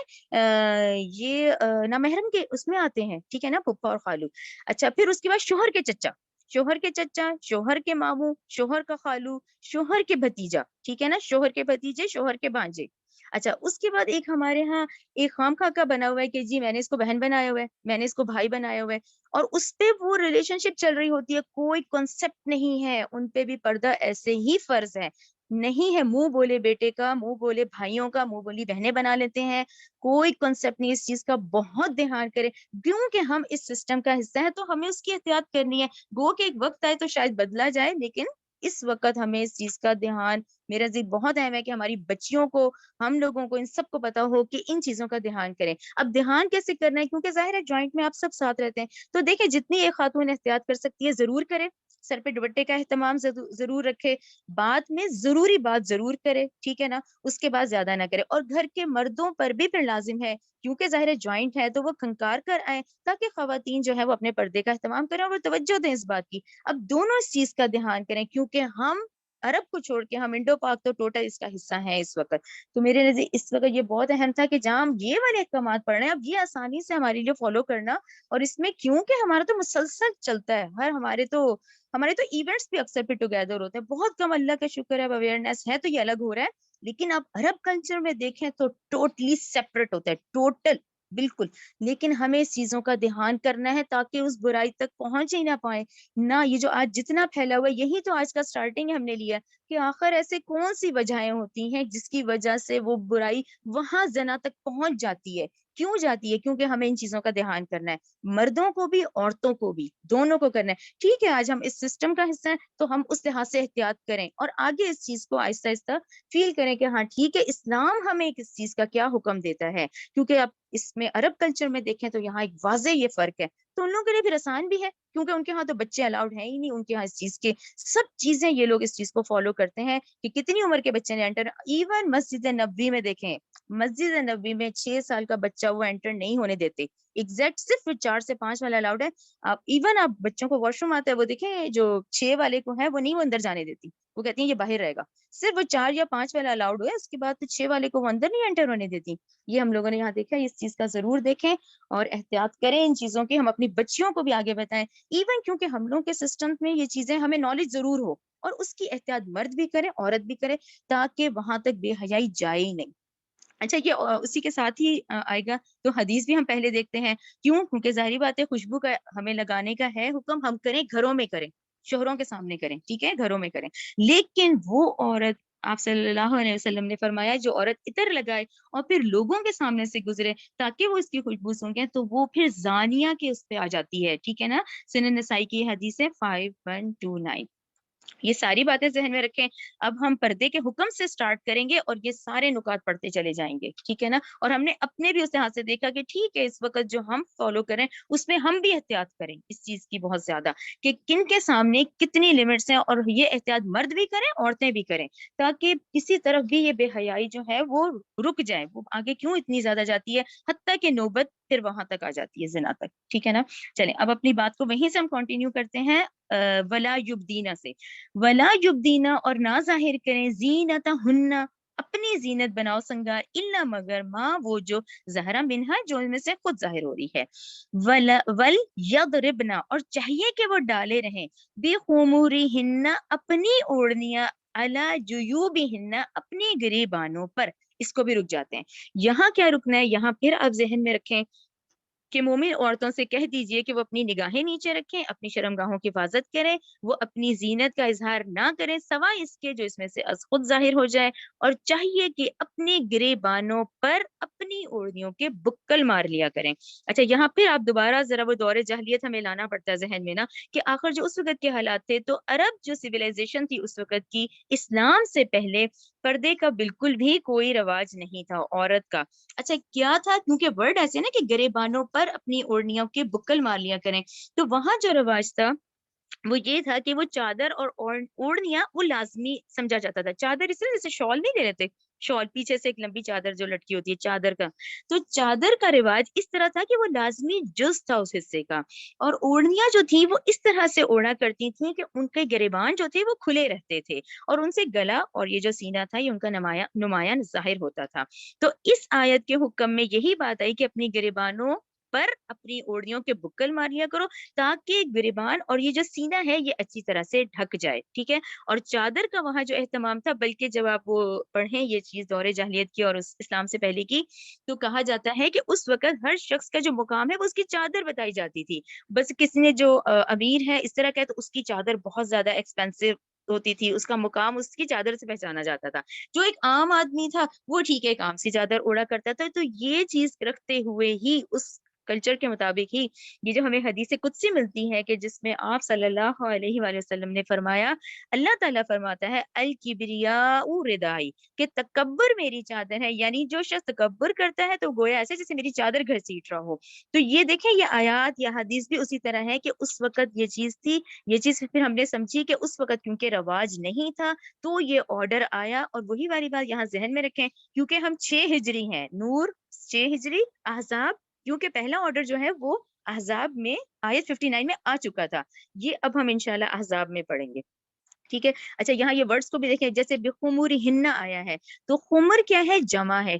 یہ نامحرم کے اس میں آتے ہیں. ٹھیک ہے نا، پھپھا اور خالو. اچھا، پھر اس کے بعد شوہر کے چچا، شوہر کے چچا، شوہر کے مامو، شوہر کا خالو، شوہر کے بھتیجا. ٹھیک ہے نا، شوہر کے بھتیجے، شوہر کے بھانجے. اچھا، اس کے بعد ایک ہمارے ہاں ایک خام خاکہ بنا ہوا ہے کہ جی میں نے اس کو بہن بنایا ہوا ہے، میں نے اس کو بھائی بنایا ہوا ہے، اور اس پہ وہ ریلیشن شپ چل رہی ہوتی ہے. کوئی کنسپٹ نہیں ہے، ان پہ بھی پردہ ایسے ہی فرض ہے. نہیں ہے منہ بولے بیٹے کا، منہ بولے بھائیوں کا، منہ بولی بہنیں بنا لیتے ہیں. کوئی کنسپٹ نہیں. اس چیز کا بہت دھیان کرے کیونکہ ہم اس سسٹم کا حصہ ہیں، تو ہمیں اس کی احتیاط کرنی ہے. گو کہ ایک وقت آئے تو شاید بدلا جائے، لیکن اس وقت ہمیں اس چیز کا دھیان، میرا ذکر بہت اہم ہے کہ ہماری بچیوں کو، ہم لوگوں کو، ان سب کو پتا ہو کہ ان چیزوں کا دھیان کریں. اب دھیان کیسے کرنا ہے؟ کیونکہ ظاہر ہے جوائنٹ میں آپ سب ساتھ رہتے ہیں، تو دیکھیں جتنی ایک خاتون احتیاط کر سکتی ہے ضرور کرے. سر پہ دوپٹے کا اہتمام ضرور رکھے، بات میں ضروری بات ضرور کرے. ٹھیک ہے نا، اس کے بعد زیادہ نہ کرے. اور گھر کے مردوں پر بھی پھر لازم ہے، کیونکہ ظاہر جوائنٹ ہے تو وہ کھنکار کر آئے تاکہ خواتین جو ہے وہ اپنے پردے کا اہتمام کریں اور توجہ دیں اس بات کی. اب دونوں اس چیز کا دھیان کریں، کیونکہ ہم عرب کو چھوڑ کے ہم انڈو پاک تو ٹوٹل اس کا حصہ ہیں اس وقت. تو میرے نزدیک اس وقت یہ بہت اہم تھا کہ جہاں ہم یہ والے احکامات پڑھ رہے ہیں، اب یہ آسانی سے ہمارے لیے فالو کرنا. اور اس میں کیونکہ ہمارا تو مسلسل چلتا ہے، ہمارے تو ایونٹس بھی اکثر پھر ٹوگیدر ہوتے ہیں. بہت کم، اللہ کا شکر ہے، اویئرنیس ہے تو یہ الگ ہو رہا ہے. لیکن آپ عرب کلچر میں دیکھیں تو ٹوٹلی سیپریٹ ہوتا ہے، ٹوٹل بالکل. لیکن ہمیں اس چیزوں کا دھیان کرنا ہے تاکہ اس برائی تک پہنچ ہی نہ پائے نہ. یہ جو آج جتنا پھیلا ہوا ہے، یہی تو آج کا سٹارٹنگ ہم نے لیا کہ آخر ایسے کون سی وجہیں ہوتی ہیں جس کی وجہ سے وہ برائی وہاں زنا تک پہنچ جاتی ہے. کیوں جاتی ہے؟ کیونکہ ہمیں ان چیزوں کا دھیان کرنا ہے، مردوں کو بھی عورتوں کو بھی، دونوں کو کرنا ہے. ٹھیک ہے، آج ہم اس سسٹم کا حصہ ہیں تو ہم اس لحاظ سے احتیاط کریں اور آگے اس چیز کو آہستہ آہستہ فیل کریں کہ ہاں ٹھیک ہے، اسلام ہمیں اس چیز کا کیا حکم دیتا ہے. کیونکہ اب اس میں عرب کلچر میں دیکھیں تو یہاں ایک واضح یہ فرق ہے. تو ان لوگوں کے لیے پھر آسان بھی ہے کیونکہ ان کے ہاں تو بچے الاؤڈ ہیں ہی نہیں. ان کے ہاں اس چیز کے سب چیزیں یہ لوگ اس چیز کو فالو کرتے ہیں کہ کتنی عمر کے بچے نے انٹر. ایون مسجد نبوی میں دیکھیں، مسجد نبوی میں 6 سال کا بچہ وہ انٹر نہیں ہونے دیتے. ایگزیکٹ صرف 4 سے 5 والا الاؤڈ ہے. آپ ایون آپ بچوں کو واش روم آتا ہے وہ دیکھیں، جو 6 والے کو ہے وہ نہیں، وہ اندر جانے دیتی. وہ کہتی ہیں یہ باہر رہے گا، صرف وہ 4 یا 5 والا الاؤڈ ہوا ہے، اس کے بعد تو 6 والے کو وہ اندر نہیں انٹر ہونے دیتی. یہ ہم لوگوں نے یہاں دیکھا ہے، اس چیز کا ضرور دیکھیں اور احتیاط کریں ان چیزوں کی، ہم اپنی بچیوں کو بھی آگے بتائیں ایون، کیونکہ ہم لوگوں کے سسٹم میں یہ چیزیں ہمیں نالج ضرور ہو، اور اس کی احتیاط مرد بھی کرے عورت بھی کرے، تاکہ وہاں تک بے حیائی جائے ہی نہیں. اچھا یہ اسی کے ساتھ ہی آئے گا، تو حدیث بھی ہم پہلے دیکھتے ہیں. کیوں؟ کیونکہ ظاہری بات ہے خوشبو کا ہمیں لگانے کا ہے حکم، ہم کریں گھروں میں کریں، شوہروں کے سامنے کریں، ٹھیک ہے، گھروں میں کریں. لیکن وہ عورت، آپ صلی اللہ علیہ وسلم نے فرمایا، جو عورت عطر لگائے اور پھر لوگوں کے سامنے سے گزرے تاکہ وہ اس کی خوشبو سونگیں، تو وہ پھر زانیہ کے اس پہ آ جاتی ہے، ٹھیک ہے نا. سنن نسائی کی حدیث ہے 5129. یہ ساری باتیں ذہن میں رکھیں. اب ہم پردے کے حکم سے سٹارٹ کریں گے اور یہ سارے نکات پڑھتے چلے جائیں گے، ٹھیک ہے نا. اور ہم نے اپنے بھی اس لحاظ سے دیکھا کہ ٹھیک ہے اس وقت جو ہم فالو کریں اس میں ہم بھی احتیاط کریں اس چیز کی بہت زیادہ، کہ کن کے سامنے کتنی لمٹس ہیں، اور یہ احتیاط مرد بھی کریں عورتیں بھی کریں، تاکہ کسی طرف بھی یہ بے حیائی جو ہے وہ رک جائے. وہ آگے کیوں اتنی زیادہ جاتی ہے، حتیٰ کہ نوبت پھر وہاں تک آ جاتی ہے، زنا تک، ٹھیک ہے نا. چلیں اب اپنی بات کو وہیں سے ہم کنٹینیو کرتے ہیں ولا یبدینا سے. ولا یبدینا، اور نہ ظاہر کریں، زینتہن، اپنی زینت بناؤ سنگار، الا مگر ما وہ جو ظہرا منہا جو ان میں سے خود ظاہر ہو رہی ہے. ول یضربنا، اور چاہیے کہ وہ ڈالے رہیں، بخمورہن، اپنی اوڑھنیاں، علی جیوبہن، اپنی گریبانوں پر. اس کو بھی رک جاتے ہیں. یہاں کیا رکنا ہے، یہاں پھر آپ ذہن میں رکھیں کہ مومن عورتوں سے کہہ دیجئے کہ وہ اپنی نگاہیں نیچے رکھیں، اپنی شرمگاہوں کی حفاظت کریں، وہ اپنی زینت کا اظہار نہ کریں سوائے اس کے جو اس میں سے از خود ظاہر ہو جائے، اور چاہیے کہ اپنے گریبانوں پر اپنی اوڑھنیوں کے بکل مار لیا کریں. اچھا یہاں پھر آپ دوبارہ ذرا وہ دور جاہلیت ہمیں لانا پڑتا ہے ذہن میں نا، کہ آخر جو اس وقت کے حالات تھے، تو عرب جو سویلائزیشن تھی اس وقت کی، اسلام سے پہلے پردے کا بالکل بھی کوئی رواج نہیں تھا عورت کا. اچھا کیا تھا، کیونکہ ورڈ ایسے نا کہ گریبانوں پر اپنی اوڑھنیوں کے بکل مار لیا کریں، تو وہاں جو رواج تھا وہ یہ تھا کہ وہ چادر اور اوڑھنیاں وہ لازمی سمجھا جاتا تھا. چادر اس طرح جیسے شال نہیں لے لیتے، شال پیچھے سے ایک لمبی چادر جو لٹکی ہوتی ہے چادر کا، تو چادر کا رواج اس طرح تھا کہ وہ لازمی جز تھا اس حصے کا. اور اوڑھنیاں جو تھی وہ اس طرح سے اوڑھا کرتی تھیں کہ ان کے گریبان جو تھے وہ کھلے رہتے تھے، اور ان سے گلا اور یہ جو سینہ تھا یہ ان کا نمایاں ظاہر ہوتا تھا. تو اس آیت کے حکم میں یہی بات آئی کہ اپنی گریبانوں پر اپنی اوڑھنیوں کے بکل مار لیا کرو، تاکہ گریبان اور یہ جو سینہ ہے یہ اچھی طرح سے ڈھک جائے، ٹھیک ہے. اور چادر کا وہاں جو اہتمام تھا، بلکہ جب آپ وہ پڑھیں یہ چیز دور جاہلیت کی اور اسلام سے پہلے کی، تو کہا جاتا ہے کہ اس وقت ہر شخص کا جو مقام ہے وہ اس کی چادر بتائی جاتی تھی. بس کسی نے جو امیر ہے اس طرح کا ہے تو اس کی چادر بہت زیادہ ایکسپینسو ہوتی تھی، اس کا مقام اس کی چادر سے پہچانا جاتا تھا. جو ایک عام آدمی تھا وہ ٹھیک ہے ایک عام سی چادر اوڑھا کرتا تھا. تو یہ چیز رکھتے ہوئے ہی اس کلچر کے مطابق ہی یہ جو ہمیں حدیث قدسی ملتی ہے، کہ جس میں آپ صلی اللہ علیہ وآلہ وسلم نے فرمایا، اللہ تعالیٰ فرماتا ہے الکبریاء ردائی، کہ تکبر میری چادر ہے. یعنی جو شخص تکبر کرتا ہے تو گویا ایسے جیسے میری چادر گھسیٹ رہا ہو. تو یہ دیکھیں یہ آیات یا حدیث بھی اسی طرح ہے کہ اس وقت یہ چیز تھی. یہ چیز پھر ہم نے سمجھی کہ اس وقت کیونکہ رواج نہیں تھا تو یہ آرڈر آیا. اور وہی والی بات یہاں ذہن میں رکھیں، کیونکہ ہم 6 ہجری ہیں، نور 6 ہجری، احزاب کیونکہ پہلا آرڈر جو ہے وہ احزاب میں آیت 59 میں آ چکا تھا. یہ اب ہم انشاءاللہ احزاب میں پڑھیں گے، ٹھیک ہے. اچھا یہاں یہ ورڈز کو بھی دیکھیں، جیسے بخمورہن آیا ہے، تو خمر کیا ہے، جمع ہے.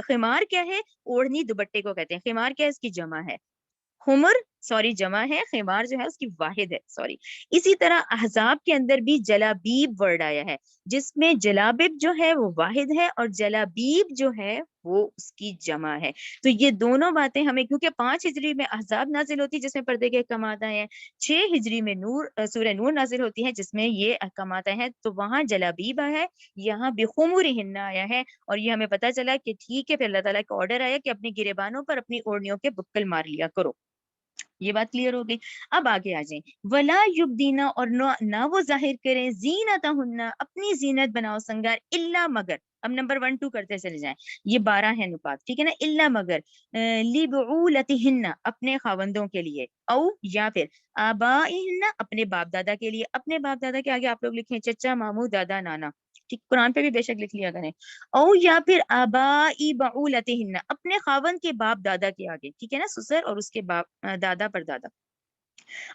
خمار کیا ہے، اوڑھنی دوپٹے کو کہتے ہیں. خمار کیا ہے، اس کی جمع ہے. خمر سوری جمع ہے، خمار جو ہے اس کی واحد ہے، سوری. اسی طرح احزاب کے اندر بھی جلابیب ورڈ آیا ہے، جس میں جلابib جو ہے وہ واحد ہے اور جلابیب جو ہے وہ اس کی جمع ہے. تو یہ دونوں باتیں ہمیں، کیونکہ 5 ہجری میں احزاب نازل ہوتی ہے جس میں پردے کے احکامات آئے ہیں، 6 ہجری میں سورہ نور نازل ہوتی ہے جس میں یہ احکامات آئے ہیں. تو وہاں جلابیب آیا ہے، یہاں بخمورہن آیا ہے، اور یہ ہمیں پتہ چلا کہ ٹھیک ہے پھر اللہ تعالیٰ کا آرڈر آیا کہ اپنی گریبانوں پر اپنی اوڑھنیوں کے بکل مار لیا کرو. یہ بات کلیئر ہو گئی. اب آگے آ جائیں، ولا یبدینا، اور نہ وہ ظاہر کریں، زینتہن، اپنی زینت بناؤ سنگار، الا مگر. اب نمبر 1 2 کرتے چلے جائیں، یہ 12 ہے نکات، ٹھیک ہے نا. الا مگر لبعولتہن، اپنے خاوندوں کے لیے، او یا پھر آبائہن، اپنے باپ دادا کے لیے. اپنے باپ دادا کے آگے آپ لوگ لکھیں چچا ماموں دادا نانا، ٹھیک، قرآن پہ بھی بے شک لکھ لیا کریں. او یا پھر آبائی بعولتہن، اپنے خاوند کے باپ دادا کے آگے، ٹھیک ہے نا، سسر اور اس کے باپ دادا پر دادا.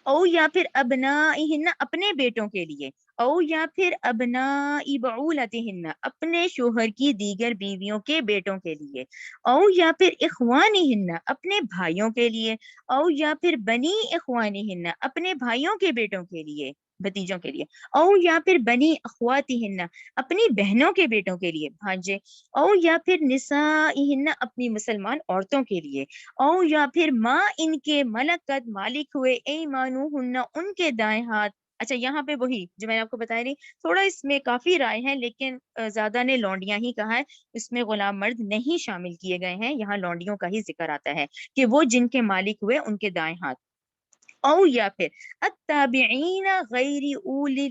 او یا پھر ابنائہن اپنے بیٹوں کے لیے، او یا پھر ابنائی بعولتہن اپنے شوہر کی دیگر بیویوں کے بیٹوں کے لیے، او یا پھر اخوانہن اپنے بھائیوں کے لیے، او یا پھر بنی اخوانہن اپنے بھائیوں کے بیٹوں کے لیے بھتیجوں کے لیے، او یا پھر بنی اخواتہن اپنی بہنوں کے بیٹوں کے لیے بھانجے، او یا پھر نسائہن اپنی مسلمان عورتوں کے لیے، او یا پھر ماں ان کے ملکت مالک ہوئے ایمانوہن ان کے دائیں ہاتھ۔ اچھا یہاں پہ وہی جو میں نے آپ کو بتایا نہیں، تھوڑا اس میں کافی رائے ہیں لیکن زیادہ نے لونڈیاں ہی کہا ہے، اس میں غلام مرد نہیں شامل کیے گئے ہیں، یہاں لونڈیوں کا ہی ذکر آتا ہے کہ وہ جن کے مالک ہوئے ان کے دائیں ہاتھ، او یا پھر التابعین غیر اولی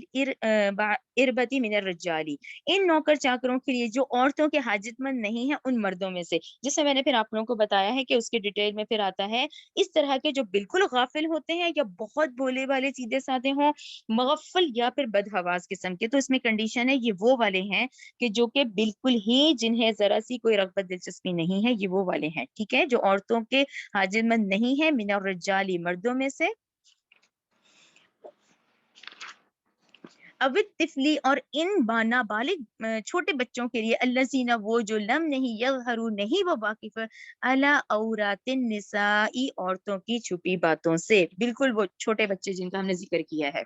اربتی من الرجالی، ان نوکر چاکروں کے لیے جو عورتوں کے حاجت مند نہیں ہیں ان مردوں میں سے، جسے میں نے پھر آپ لوگوں کو بتایا ہے کہ اس کے ڈیٹیل میں پھر آتا ہے اس طرح کے جو بالکل غافل ہوتے ہیں یا بہت بولے والے سیدھے سادے ہوں، مغفل یا پھر بدحواس قسم کے، تو اس میں کنڈیشن ہے یہ وہ والے ہیں کہ جو کہ بالکل ہی جنہیں ذرا سی کوئی رغبت دلچسپی نہیں ہے، یہ وہ والے ہیں، ٹھیک ہے، جو عورتوں کے حاجت مند نہیں ہے، من الرجالی مردوں میں سے، اوت طفلی اور ان نابالغ چھوٹے بچوں کے لیے، الذین وہ جو لم نہیں یظہروا نہیں وہ واقف علی عورات النساء عورتوں کی چھپی باتوں سے، بالکل وہ چھوٹے بچے جن کا ہم نے ذکر کیا ہے،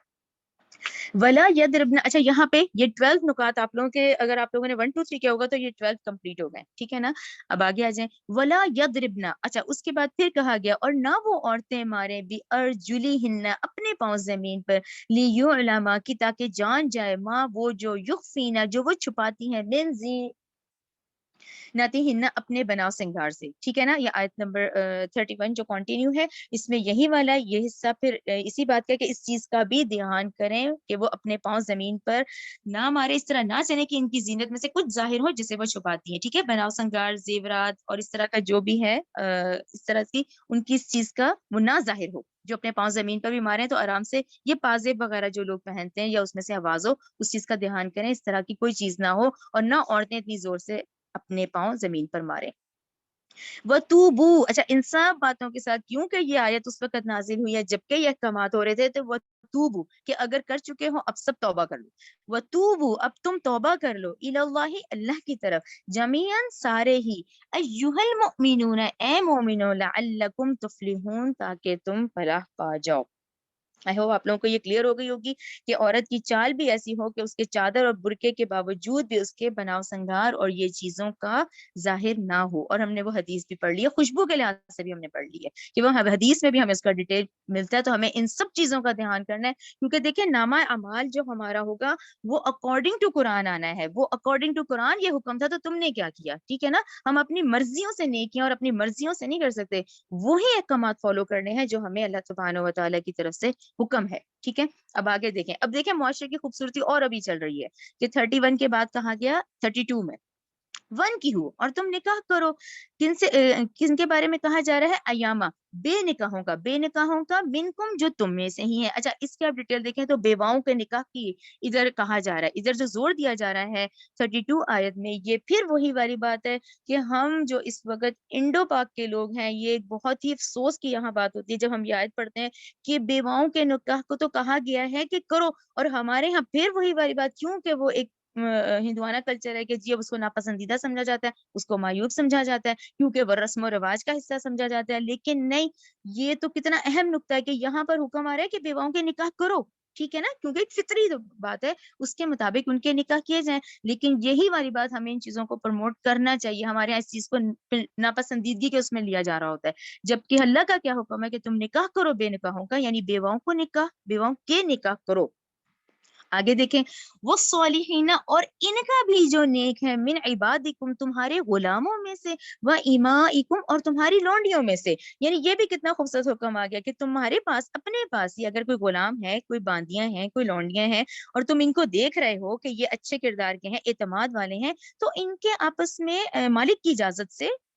ولا یضربن۔ اچھا یہاں پہ یہ 12 نکات آپ لوگوں کے، اگر آپ لوگوں نے 1 2 3 کیا ہوگا تو یہ 12 کمپلیٹ ہو گئے، ٹھیک ہے نا، اب آگے آ جائیں، ولا یضربن۔ اچھا اس کے بعد پھر کہا گیا اور نہ وہ عورتیں مارے بھی ارجلہن اپنے پاؤں زمین پر، لیعلم کی تاکہ جان جائے، ماں وہ جو یخفینا جو وہ چھپاتی ہیں، من نتیہن اپنے بناؤ سنگار سے، ٹھیک ہے نا، یہ آیت نمبر 31 جو کنٹینیو ہے اس میں یہی والا یہ حصہ پھر اسی بات کا کہ اس چیز کا بھی دھیان کریں کہ وہ اپنے پاؤں زمین پر نہ مارے، اس طرح نہ چلے کہ ان کی زینت میں سے کچھ ظاہر ہو جسے وہ چھپاتی ہیں، ٹھیک ہے، بناؤ سنگار زیورات اور اس طرح کا جو بھی ہے اس طرح کی ان کی اس چیز کا وہ نہ ظاہر ہو، جو اپنے پاؤں زمین پر بھی مارے تو آرام سے یہ پازیب وغیرہ جو لوگ پہنتے ہیں یا اس میں سے آواز ہو اس چیز کا دھیان کریں، اس طرح کی کوئی چیز نہ ہو، اور نہ عورتیں اتنی زور سے اپنے پاؤں زمین پر مارے، وَتُوبُوا۔ اچھا ان سب باتوں کے ساتھ کیونکہ یہ آیت اس وقت نازل ہوئی ہے جبکہ یہ احکامات ہو رہے تھے، تو وَتُوبُوا کہ اگر کر چکے ہو اب سب توبہ کر لو، وَتُوبُوا اب تم توبہ کر لو، اِلَى اللَّهِ اللہ کی طرف، جمیعاً سارے ہی، ایھا المؤمنون اے مومنو، لعلکم تفلحون تاکہ تم فلاح پا جاؤ۔ آئی ہوپ آپ لوگوں کو یہ کلیئر ہو گئی ہوگی کہ عورت کی چال بھی ایسی ہو کہ اس کے چادر اور برقعے کے باوجود بھی اس کے بناؤ سنگار اور یہ چیزوں کا ظاہر نہ ہو، اور ہم نے وہ حدیث بھی پڑھ لی ہے، خوشبو کے لحاظ سے بھی ہم نے پڑھ لی ہے کہ وہ حدیث میں بھی ہمیں اس کا ڈیٹیل ملتا ہے، تو ہمیں ان سب چیزوں کا دھیان کرنا ہے، کیونکہ دیکھیں نامہ اعمال جو ہمارا ہوگا وہ اکارڈنگ ٹو قرآن آنا ہے، وہ اکارڈنگ ٹو قرآن یہ حکم تھا تو تم نے کیا کیا، ٹھیک ہے نا، ہم اپنی مرضیوں سے نیکیاں اور اپنی مرضیوں سے نہیں کر سکتے، وہی احکامات فالو کرنے ہیں جو ہمیں اللہ سبحانہ و تعالیٰ کی طرف سے حکم ہے، ٹھیک ہے، اب آگے دیکھیں، اب دیکھیں معاشرے کی خوبصورتی اور ابھی چل رہی ہے کہ 31 کے بعد کہا گیا 32 میں، ون کی ہو اور تم نکاح کرو، کن کے بارے میں کہا جا رہا ہے، ایاما بے نکاحوں کا، بے نکاحوں کا، منکم جو تم میں سے ہی ہیں، اچھا اس کے آپ ڈیٹیل دیکھیں تو بیواؤں کے نکاح کی ادھر کہا جا رہا ہے، ادھر جو زور دیا جا رہا ہے 32 آیت میں، یہ پھر وہی والی بات ہے کہ ہم جو اس وقت انڈو پاک کے لوگ ہیں، یہ ایک بہت ہی افسوس کی یہاں بات ہوتی ہے جب ہم یہ آیت پڑھتے ہیں کہ بیواؤں کے نکاح کو تو کہا گیا ہے کہ کرو، اور ہمارے یہاں پھر وہی والی بات، کیوں کہ وہ ایک ہندوانہ کلچر ہے کہ جی اب اس کو ناپسندیدہ سمجھا جاتا ہے، اس کو معیوب سمجھا جاتا ہے کیونکہ وہ رسم و رواج کا حصہ سمجھا جاتا ہے، لیکن نہیں، یہ تو کتنا اہم نقطہ ہے کہ یہاں پر حکم آ رہا ہے کہ بیواؤں کے نکاح کرو، ٹھیک ہے نا، کیونکہ ایک فطری بات ہے، اس کے مطابق ان کے نکاح کیے جائیں، لیکن یہی والی بات ہمیں ان چیزوں کو پروموٹ کرنا چاہیے، ہمارے یہاں اس چیز کو ناپسندیدگی کے اس میں لیا جا رہا ہوتا ہے، جبکہ اللہ کا کیا حکم ہے کہ تم نکاح کرو بے نکاحوں کا، یعنی بیواؤں کو نکاح، بیواؤں کے نکاح کرو۔ آگے دیکھیں، وہ صالحین اور ان کا بھی جو نیک ہے، من عبادکم تمہارے غلاموں میں سے، و امائکم اور تمہاری لونڈیوں میں سے، یعنی یہ بھی کتنا خوبصورت حکم آ گیا کہ تمہارے پاس اپنے پاس ہی اگر کوئی غلام ہے، کوئی باندیاں ہیں، کوئی لونڈیاں ہیں، اور تم ان کو دیکھ رہے ہو کہ یہ اچھے کردار کے ہیں، اعتماد والے ہیں، تو ان کے آپس میں مالک کی اجازت سے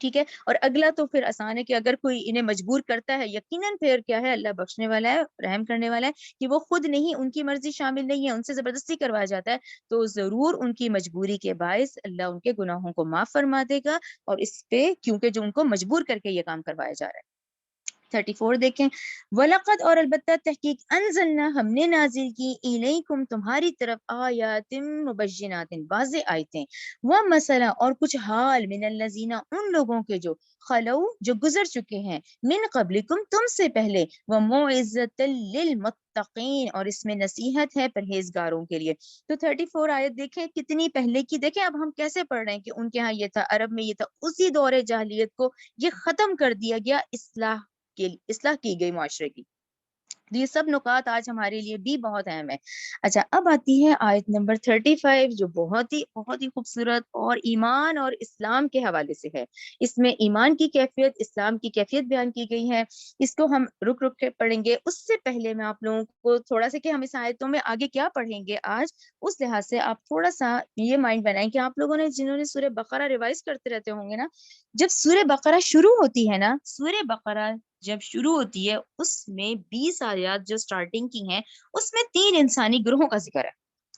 ٹھیک ہے. اور اگلا تو پھر آسان ہے کہ اگر کوئی انہیں مجبور کرتا ہے، یقیناً پھر کیا ہے، اللہ بخشنے والا ہے، رحم کرنے والا ہے، کہ وہ خود نہیں، ان کی مرضی شامل نہیں ہے، ان سے زبردستی کروایا جاتا ہے، تو ضرور ان کی مجبوری کے باعث اللہ ان کے گناہوں کو معاف فرما دے گا، اور اس پہ کیونکہ جو ان کو مجبور کر کے یہ کام کروایا جا رہا ہے. 34 دیکھیں، وَلَقَدْ اور البتہ تحقیق انزلنا ہم نے نازل کی الیکم تمہاری طرف آیات مبینات واضح آیتیں، ومثلا اور کچھ حال من الذین ان لوگوں کے جو خلو جو گزر چکے ہیں، من قبلکم تم سے پہلے، وموعظۃ للمتقین اور اس میں نصیحت ہے پرہیزگاروں کے لیے. تو 34 آیت دیکھیں کتنی پہلے کی. دیکھیں اب ہم کیسے پڑھ رہے ہیں کہ ان کے ہاں یہ تھا، عرب میں یہ تھا، اسی دور جاہلیت کو یہ ختم کر دیا گیا، اصلاح کی گئی معاشرے کی. یہ سب نکات آج ہمارے لیے بھی بہت اہم ہے. اچھا اب آتی ہے آیت نمبر 35 جو بہت ہی خوبصورت اور ایمان اور اسلام کے حوالے سے ہے. اس میں ایمان کی کیفیت، اسلام کی کیفیت بیان کی گئی ہے. اس کو ہم رک کے پڑھیں گے. اس سے پہلے میں آپ لوگوں کو تھوڑا سا کہ ہم اس آیتوں میں آگے کیا پڑھیں گے آج، اس لحاظ سے آپ تھوڑا سا یہ مائنڈ بنائیں کہ آپ لوگوں نے جنہوں نے سورہ بقرہ ریوائز کرتے رہتے ہوں گے نا، جب سورہ بقرہ شروع ہوتی ہے نا، سورہ بقرہ جب شروع ہوتی ہے اس میں 20 آیات جو سٹارٹنگ کی ہیں اس میں 3 انسانی گروہوں کا ذکر ہے.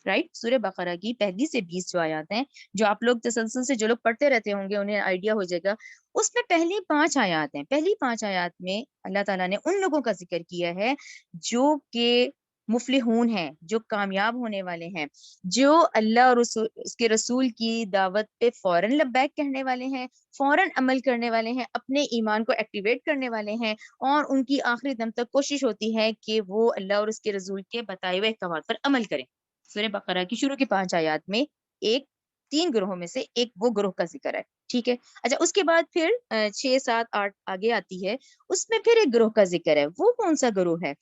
رائٹ، سورہ بقرہ کی پہلی سے 20 جو آیات ہیں، جو آپ لوگ تسلسل سے جو لوگ پڑھتے رہتے ہوں گے انہیں آئیڈیا ہو جائے گا. اس میں پہلی 5 آیات ہیں. پہلی 5 آیات میں اللہ تعالیٰ نے ان لوگوں کا ذکر کیا ہے جو کہ مفلحون ہیں، جو کامیاب ہونے والے ہیں، جو اللہ اور اس کے رسول کی دعوت پہ فوراً لبیک کہنے والے ہیں، فوراً عمل کرنے والے ہیں، اپنے ایمان کو ایکٹیویٹ کرنے والے ہیں، اور ان کی آخری دم تک کوشش ہوتی ہے کہ وہ اللہ اور اس کے رسول کے بتائے ہوئے احکامات پر عمل کریں. سورہ بقرہ کی شروع کی 5 آیات میں 3 گروہوں میں سے ایک وہ گروہ کا ذکر ہے. ٹھیک ہے. اچھا اس کے بعد پھر 6 7 8 آگے آتی ہے، اس میں پھر ایک گروہ کا ذکر ہے. وہ کون سا گروہ ہے؟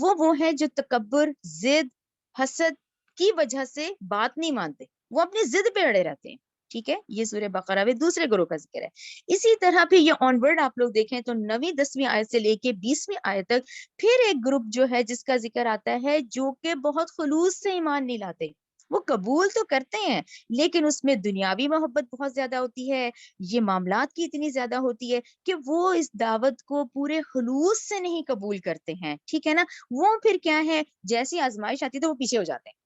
وہ ہے جو تکبر، ضد، حسد کی وجہ سے بات نہیں مانتے، وہ اپنی ضد پہ اڑے رہتے ہیں. ٹھیک ہے، یہ سورہ بقرہ میں دوسرے گروہ کا ذکر ہے. اسی طرح پھر یہ آنورڈ آپ لوگ دیکھیں تو 9ویں 10ویں آیت سے لے کے 20ویں آیت تک پھر ایک گروپ جو ہے جس کا ذکر آتا ہے، جو کہ بہت خلوص سے ایمان نہیں لاتے. وہ قبول تو کرتے ہیں لیکن اس میں دنیاوی محبت بہت زیادہ ہوتی ہے، یہ معاملات کی اتنی زیادہ ہوتی ہے کہ وہ اس دعوت کو پورے خلوص سے نہیں قبول کرتے ہیں. ٹھیک ہے نا. وہ پھر کیا ہے، جیسی آزمائش آتی ہے تو وہ پیچھے ہو جاتے ہیں.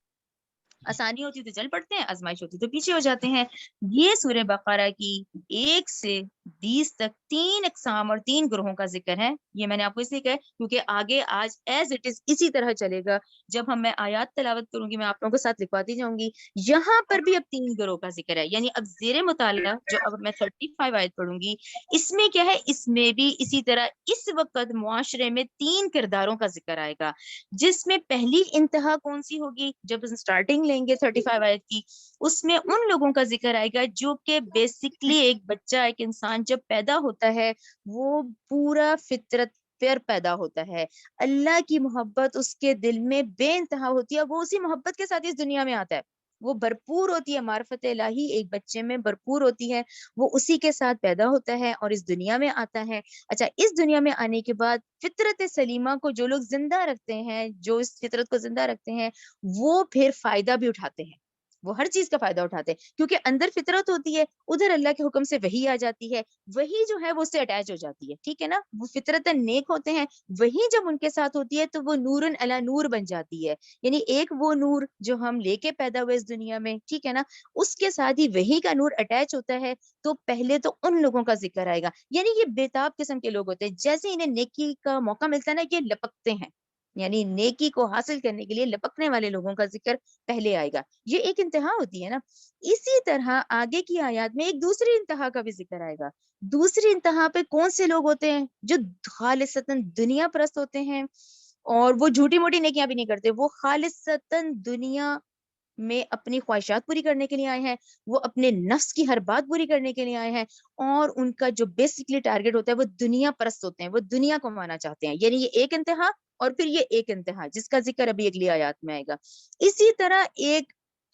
آسانی ہوتی تو چل پڑتے ہیں، آزمائش ہوتی تو پیچھے ہو جاتے ہیں. یہ سورہ بقرہ کی 1 سے 20 تک 3 اقسام اور 3 گروہوں کا ذکر ہے. یہ میں نے آپ کو اس لیے کہا کیونکہ آگے آج ایز اٹ از اسی طرح چلے گا. جب میں آیات تلاوت کروں گی میں آپ لوگوں کے ساتھ لکھواتی جاؤں گی. یہاں پر بھی اب 3 گروہ کا ذکر ہے، یعنی اب زیر مطالعہ جو اب میں 35 آیت پڑھوں گی اس میں کیا ہے، اس میں بھی اسی طرح اس وقت معاشرے میں 3 کرداروں کا ذکر آئے گا، جس میں پہلی انتہا کون سی ہوگی جب اسٹارٹنگ لیں گے 35 آیت کی، اس میں ان لوگوں کا ذکر آئے گا جو کہ بیسکلی ایک بچہ، ایک انسان جب پیدا ہوتا ہے وہ پورا فطرت پر پیدا ہوتا ہے، اللہ کی محبت اس کے دل میں بے انتہا ہوتی ہے، وہ اسی محبت کے ساتھ اس دنیا میں آتا ہے، وہ بھرپور ہوتی ہے، معرفت الہی ایک بچے میں بھرپور ہوتی ہے، وہ اسی کے ساتھ پیدا ہوتا ہے اور اس دنیا میں آتا ہے. اچھا اس دنیا میں آنے کے بعد فطرت سلیمہ کو جو لوگ زندہ رکھتے ہیں، جو اس فطرت کو زندہ رکھتے ہیں، وہ پھر فائدہ بھی اٹھاتے ہیں، وہ ہر چیز کا فائدہ اٹھاتے ہیں کیونکہ اندر فطرت ہوتی ہے، ادھر اللہ کے حکم سے وحی آ جاتی ہے، وہی جو ہے وہ اس سے اٹیچ ہو جاتی ہے. ٹھیک ہے نا. وہ فطرت نیک ہوتے ہیں، وہی جب ان کے ساتھ ہوتی ہے تو وہ نور علی نور بن جاتی ہے، یعنی ایک وہ نور جو ہم لے کے پیدا ہوئے اس دنیا میں، ٹھیک ہے نا، اس کے ساتھ ہی وہی کا نور اٹیچ ہوتا ہے. تو پہلے تو ان لوگوں کا ذکر آئے گا، یعنی یہ بےتاب قسم کے لوگ ہوتے ہیں، جیسے انہیں نیکی کا موقع ملتا ہے نا یہ لپکتے ہیں، یعنی نیکی کو حاصل کرنے کے لیے لپکنے والے لوگوں کا ذکر پہلے آئے گا. یہ ایک انتہا ہوتی ہے نا. اسی طرح آگے کی آیات میں ایک دوسری انتہا کا بھی ذکر آئے گا. دوسری انتہا پہ کون سے لوگ ہوتے ہیں؟ جو خالصتاً دنیا پرست ہوتے ہیں اور وہ جھوٹی موٹی نیکیاں بھی نہیں کرتے، وہ خالصتاً دنیا میں اپنی خواہشات پوری کرنے کے لیے آئے ہیں، وہ اپنے نفس کی ہر بات پوری کرنے کے لیے آئے ہیں، اور ان کا جو بیسکلی ٹارگٹ ہوتا ہے وہ دنیا پرست ہوتے ہیں، وہ دنیا کو مانا چاہتے ہیں. یعنی یہ ایک انتہا اور پھر یہ ایک انتہا جس کا ذکر ابھی اگلی آیات میں آئے گا. اسی طرح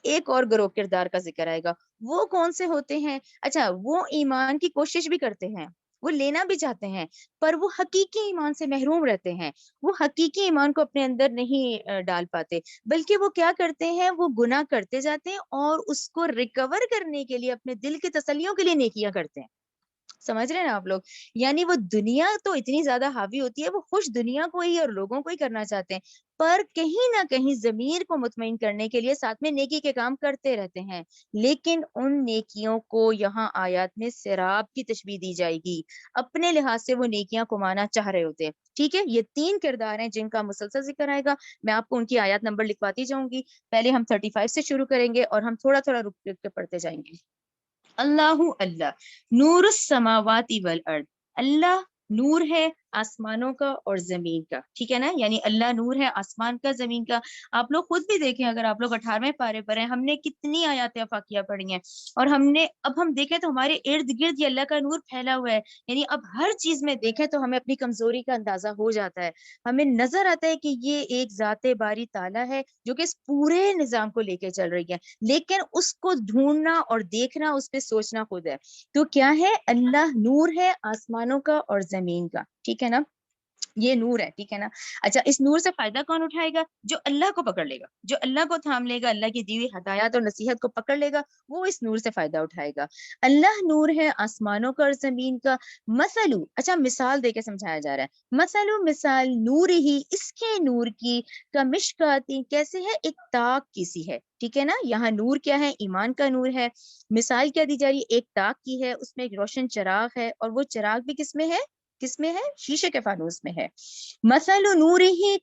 ایک اور گروہ کردار کا ذکر آئے گا. وہ کون سے ہوتے ہیں؟ اچھا وہ ایمان کی کوشش بھی کرتے ہیں، وہ لینا بھی چاہتے ہیں، پر وہ حقیقی ایمان سے محروم رہتے ہیں، وہ حقیقی ایمان کو اپنے اندر نہیں ڈال پاتے، بلکہ وہ کیا کرتے ہیں، وہ گناہ کرتے جاتے ہیں اور اس کو ریکور کرنے کے لیے اپنے دل کی تسلیوں کے لیے نیکیاں کرتے ہیں. سمجھ رہے ہیں آپ لوگ؟ یعنی وہ دنیا تو اتنی زیادہ حاوی ہوتی ہے، وہ خوش دنیا کو ہی اور لوگوں کو ہی کرنا چاہتے ہیں، پر کہیں نہ کہیں ضمیر کو مطمئن کرنے کے لیے ساتھ میں نیکی کے کام کرتے رہتے ہیں، لیکن ان نیکیوں کو یہاں آیات میں سراب کی تشبیہ دی جائے گی، اپنے لحاظ سے وہ نیکیاں کمانا چاہ رہے ہوتے ہیں، ٹھیک ہے؟ یہ 3 کردار ہیں جن کا مسلسل ذکر آئے گا، میں آپ کو ان کی آیات نمبر لکھواتی جاؤں گی، پہلے ہم 35 سے شروع کریں گے اور ہم تھوڑا تھوڑا رک رک کے پڑھتے جائیں گے۔ اللہ اللہ نور السماوات والارض، اللہ نور ہے آسمانوں کا اور زمین کا، ٹھیک ہے نا؟ یعنی اللہ نور ہے آسمان کا زمین کا۔ آپ لوگ خود بھی دیکھیں، اگر آپ لوگ 18ویں پارے پر ہیں، ہم نے کتنی آیات افاقیہ پڑھی ہیں، اور اب ہم دیکھیں تو ہمارے ارد گرد یہ اللہ کا نور پھیلا ہوا ہے، یعنی اب ہر چیز میں دیکھیں تو ہمیں اپنی کمزوری کا اندازہ ہو جاتا ہے، ہمیں نظر آتا ہے کہ یہ ایک ذات باری تعالیٰ ہے جو کہ اس پورے نظام کو لے کے چل رہی ہے، لیکن اس کو ڈھونڈنا اور دیکھنا، اس پہ سوچنا خود ہے۔ تو کیا ہے؟ اللہ نور ہے آسمانوں کا اور زمین کا، ٹھیک ہے نا؟ یہ نور ہے، ٹھیک ہے نا؟ اچھا، اس نور سے فائدہ کون اٹھائے گا؟ جو اللہ کو پکڑ لے گا، جو اللہ کو تھام لے گا، اللہ کی دی ہوئی ہدایات اور نصیحت کو پکڑ لے گا، وہ اس نور سے فائدہ اٹھائے گا۔ اللہ نور ہے آسمانوں کا اور زمین کا۔ مثلو، اچھا مثال دے کے سمجھایا جا رہا ہے، مثلو مثال نور ہی، اس کے نور کی، کمشکاتی، کیسے ہے؟ ایک تاک کی سی ہے، ٹھیک ہے نا؟ یہاں نور کیا ہے؟ ایمان کا نور ہے۔ مثال کیا دی جا رہی ہے؟ ایک تاک کی ہے، اس میں ایک روشن چراغ ہے، اور وہ چراغ بھی کس میں ہے؟ کس میں ہے؟ شیشے کے فانوس میں ہے۔ مثل نور ہی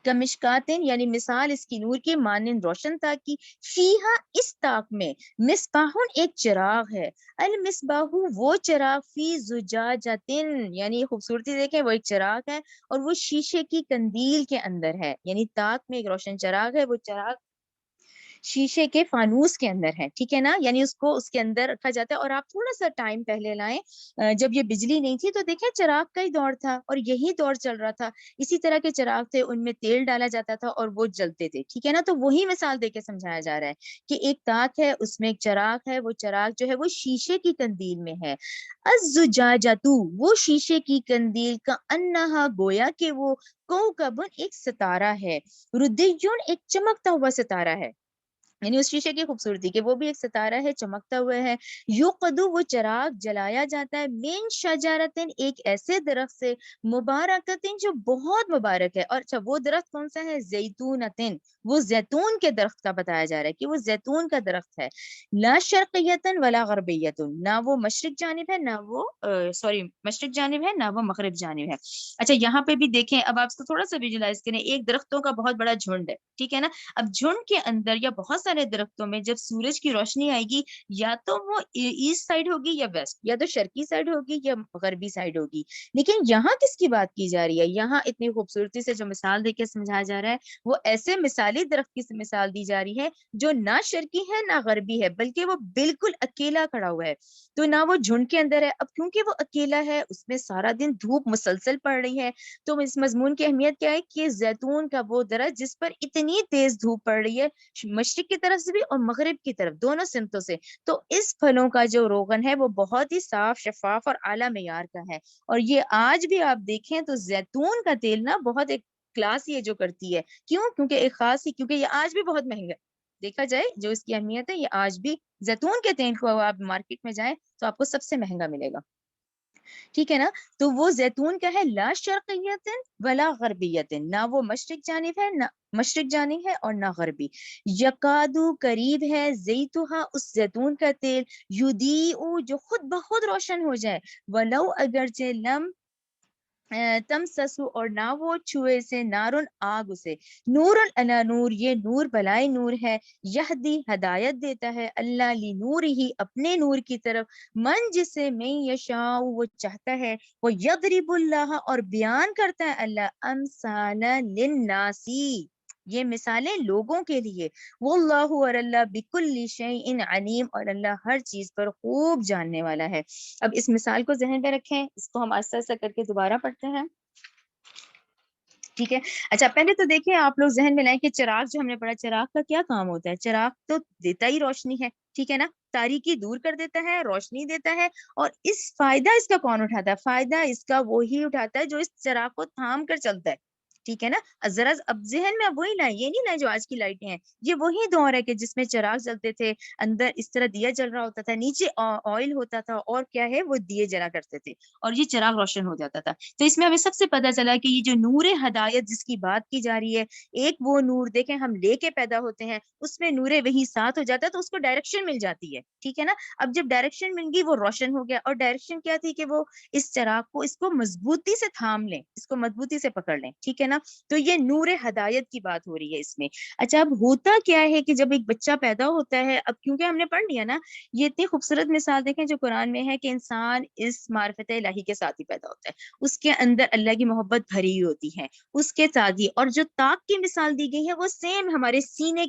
کمشکاتن، یعنی مثال اس کی نور کی، مانند روشن تاک کی، فیہا، اس تاک میں، مصباح، ایک چراغ ہے، المصباح، وہ چراغ، فی زجاجتن، یعنی خوبصورتی دیکھیں، وہ ایک چراغ ہے اور وہ شیشے کی قندیل کے اندر ہے، یعنی تاک میں ایک روشن چراغ ہے، وہ چراغ شیشے کے فانوس کے اندر ہے، ٹھیک ہے نا؟ یعنی اس کو اس کے اندر رکھا جاتا ہے۔ اور آپ تھوڑا سا ٹائم پہلے لائیں، جب یہ بجلی نہیں تھی تو دیکھیں چراغ کا ہی دور تھا اور یہی دور چل رہا تھا، اسی طرح کے چراغ تھے، ان میں تیل ڈالا جاتا تھا اور وہ جلتے تھے، ٹھیک ہے نا؟ تو وہی مثال دے کے سمجھایا جا رہا ہے کہ ایک تاک ہے، اس میں ایک چراغ ہے، وہ چراغ جو ہے وہ شیشے کی قندیل میں ہے۔ الزجاجتو، وہ شیشے کی قندیل، کا انہا، گویا کہ وہ، کوکبن، ایک ستارہ ہے، ردیون، ایک چمکتا ہوا ستارہ ہے، یعنی اس شیشے کی خوبصورتی کہ وہ بھی ایک ستارہ ہے، چمکتا ہوا ہے۔ یوقدو، وہ چراغ جلایا جاتا ہے، من شجرتن، ایک ایسے درخت سے، مبارکتن، جو بہت مبارک ہے۔ اور اچھا، وہ درخت کون سا ہے؟ زیتونتن، وہ زیتون کے درخت کا بتایا جا رہا ہے کہ وہ زیتون کا درخت ہے۔ لا شرقیتن ولا غربیتن، نہ وہ مشرق جانب ہے، نہ وہ مشرق جانب ہے، نہ وہ مغرب جانب ہے۔ اچھا، یہاں پہ بھی دیکھیں، اب آپ اس کو تھوڑا سا ویژوائز کریں، ایک درختوں کا بہت بڑا جھنڈ ہے، ٹھیک ہے نا؟ اب جھنڈ کے اندر یا بہت سارے درختوں میں جب سورج کی روشنی آئے گی، یا تو وہ ایسٹ سائڈ ہوگی یا ویسٹ، یا تو شرقی سائڈ ہوگی یا غربی سائڈ ہوگی، لیکن یہاں کس کی بات کی جا رہی ہے؟ یہاں اتنی خوبصورتی سے جو مثال دے کے سمجھایا جا رہا ہے، وہ ایسے مثالی درخت کی مثال دی جا رہی ہے جو نہ شرقی ہے نہ غربی ہے، بلکہ وہ بالکل اکیلا کھڑا ہوا ہے، تو نہ وہ جھنڈ کے اندر ہے۔ اب کیونکہ وہ اکیلا ہے، اس میں سارا دن دھوپ مسلسل پڑ رہی ہے، تو اس مضمون کی اہمیت کیا ہے کہ زیتون کا وہ درخت جس پر اتنی تیز دھوپ پڑ رہی ہے، مشرق کی طرف سے بھی اور مغرب کی طرف، دونوں سمتوں سے، تو اس پھلوں کا جو روغن ہے وہ بہت ہی صاف، شفاف اور اعلیٰ معیار کا ہے۔ اور یہ آج بھی آپ دیکھیں تو زیتون کا تیل نا بہت ایک کلاس یہ جو کرتی ہے، کیوں؟ کیونکہ ایک خاص ہی، کیونکہ یہ آج بھی بہت مہنگا ہے، دیکھا جائے جو اس کی اہمیت ہے، یہ آج بھی زیتون کے تیل کو آپ مارکیٹ میں جائیں تو آپ کو سب سے مہنگا ملے گا، ٹھیک ہے نا؟ تو وہ زیتون کا ہے، لا شرقیت ولا غربیت، نہ وہ مشرق جانب ہے، نہ مشرق جانب ہے اور نہ غربی۔ یکادو، قریب ہے، زیتوہا، اس زیتون کا تیل، یدیعو، جو خود بخود روشن ہو جائے، ولو، اگرچہ، لم تم سسو، اور نہ وہ چھوئے سے، نارن، آگ اسے، نور علی نور، یہ نور بلائے نور ہے، یہدی، ہدایت دیتا ہے، اللہ لی نور ہی، اپنے نور کی طرف، من، جسے، میں یشاء، وہ چاہتا ہے، وہ یضرب اللہ، اور بیان کرتا ہے اللہ، امثال للناسی، یہ مثالیں لوگوں کے لیے، واللہ، اور اللہ، بکل شیء علیم، اور اللہ ہر چیز پر خوب جاننے والا ہے۔ اب اس مثال کو ذہن میں رکھیں، اس کو ہم آہستہ آہستہ کر کے دوبارہ پڑھتے ہیں، ٹھیک ہے؟ اچھا، پہلے تو دیکھیں آپ لوگ ذہن میں لائیں کہ چراغ جو ہم نے پڑھا، چراغ کا کیا کام ہوتا ہے؟ چراغ تو دیتا ہی روشنی ہے، ٹھیک ہے نا؟ تاریکی دور کر دیتا ہے، روشنی دیتا ہے، اور فائدہ اس کا کون اٹھاتا ہے؟ فائدہ اس کا وہی اٹھاتا ہے جو اس چراغ کو تھام کر چلتا ہے، ٹھیک ہے نا. ذرا اب ذہن میں اب وہی لائیں، یہ نہیں لائیں جو آج کی لائٹیں ہیں. یہ وہی دور ہے کہ جس میں چراغ جلتے تھے، اندر اس طرح دیا جل رہا ہوتا تھا، نیچے آئل ہوتا تھا، اور کیا ہے وہ دیے جلا کرتے تھے اور یہ چراغ روشن ہو جاتا تھا. تو اس میں ہمیں سب سے پتہ چلا کہ یہ جو نور ہدایت جس کی بات کی جا رہی ہے، ایک وہ نور دیکھیں ہم لے کے پیدا ہوتے ہیں، اس میں نور وہی ساتھ ہو جاتا ہے تو اس کو ڈائریکشن مل جاتی ہے. ٹھیک ہے نا. اب جب ڈائریکشن مل گئی وہ روشن ہو گیا. اور ڈائریکشن کیا تھی کہ وہ اس چراغ کو، اس کو مضبوطی سے تھام لیں، اس کو مضبوطی سے پکڑ لیں. ٹھیک ہے نا. تو یہ نور ہدایت کی بات ہو رہی ہے اس میں. اچھا اب ہوتا کیا ہے کہ جب ایک بچہ پیدا ہوتا ہے، اب کیونکہ ہم نے پڑھ لیا نا، یہ اتنی خوبصورت مثال دیکھیں جو قرآن میں ہے کہ انسان اس معرفت الہی کے ساتھ ہی پیدا ہوتا ہے، اس کے اندر اللہ کی محبت بھری ہوئی ہوتی ہے اس کے ساتھ ہی. اور جو طاق کی مثال دی گئی ہے وہ سیم ہمارے سینے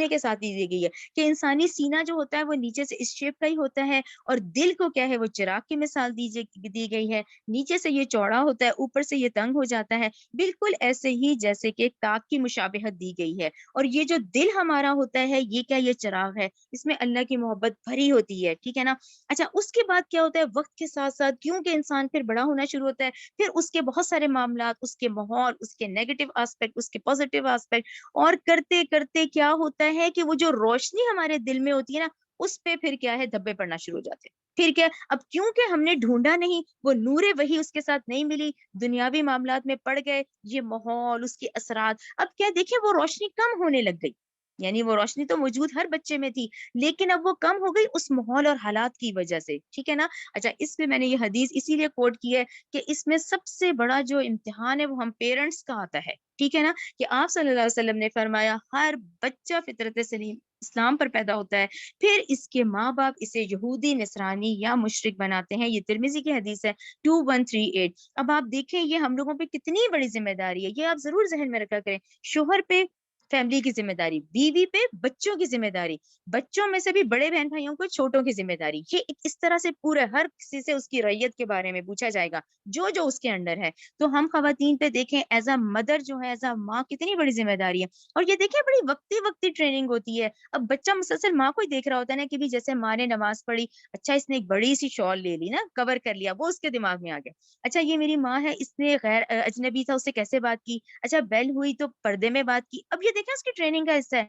کے ساتھ ہی دی گئی ہے کہ انسانی سینہ جو ہوتا ہے وہ نیچے سے اس شیپ کا ہی ہوتا ہے، اور دل کو کیا ہے وہ چراغ کی مثال دی گئی ہے. نیچے سے یہ چوڑا ہوتا ہے، اوپر سے یہ تنگ ہو جاتا ہے، بالکل ایسے ہی جیسے کہ طاق کی مشابہت دی گئی ہے. اور یہ جو دل ہمارا ہوتا ہے یہ کیا، یہ چراغ ہے، اس میں اللہ کی محبت بھری ہوتی ہے. ٹھیک ہے نا. اچھا اس کے بعد کیا ہوتا ہے، وقت کے ساتھ ساتھ کیونکہ انسان پھر بڑا ہونا شروع ہوتا ہے، پھر اس کے بہت سارے معاملات، اس کے ماحول، اس کے نیگیٹو آسپیکٹ، اس کے پازیٹیو آسپیکٹ، اور کرتے کرتے کیا ہوتا ہے کہ وہ جو روشنی ہمارے دل میں ہوتی ہے نا، اس پہ پھر کیا ہے دھبے پڑنا شروع ہو جاتے ہیں. پھر کیا، اب کیونکہ ہم نے ڈھونڈا نہیں، وہ نور وہی اس کے ساتھ نہیں ملی، دنیاوی معاملات میں پڑ گئے، یہ ماحول، اس کے اثرات، اب کیا دیکھیں وہ روشنی کم ہونے لگ گئی. یعنی وہ روشنی تو موجود ہر بچے میں تھی، لیکن اب وہ کم ہو گئی اس ماحول اور حالات کی وجہ سے. ٹھیک ہے نا. اچھا اس پہ میں نے یہ حدیث اسی لیے کوٹ کی ہے کہ اس میں سب سے بڑا جو امتحان ہے وہ ہم پیرنٹس کا آتا ہے. ٹھیک ہے نا. کہ آپ صلی اللہ علیہ وسلم نے فرمایا ہر بچہ فطرت سلیم اسلام پر پیدا ہوتا ہے، پھر اس کے ماں باپ اسے یہودی، نصرانی یا مشرک بناتے ہیں. یہ ترمذی کی حدیث ہے 2138. اب آپ دیکھیں یہ ہم لوگوں پہ کتنی بڑی ذمہ داری ہے، یہ آپ ضرور ذہن میں رکھا کریں. شوہر پہ فیملی کی ذمہ داری، بیوی پہ بچوں کی ذمہ داری، بچوں میں سے بھی بڑے بہن بھائیوں کو چھوٹوں کی ذمہ داری. یہ ایک اس طرح سے پورے ہر کسی سے اس کی ریت کے بارے میں پوچھا جائے گا جو جو اس کے انڈر ہے. تو ہم خواتین پہ دیکھیں ایز اے مدر جو ہے، ایز اے ماں کتنی بڑی ذمہ داری ہے. اور یہ دیکھیں بڑی وقتی ٹریننگ ہوتی ہے. اب بچہ مسلسل ماں کو ہی دیکھ رہا ہوتا ہے نا کہ بھی جیسے ماں نے نماز پڑھی، اچھا اس نے ایک بڑی سی شال لے لی نا، کور کر لیا، وہ اس کے دماغ میں آ گیا. اچھا یہ میری ماں ہے، اس نے غیر اجنبی تھا، اس سے کیسے بات کی، اچھا بیل ہوئی تو پردے میں بات کی. اب یہ دیکھیں اس کی ٹریننگ کا حصہ ہے.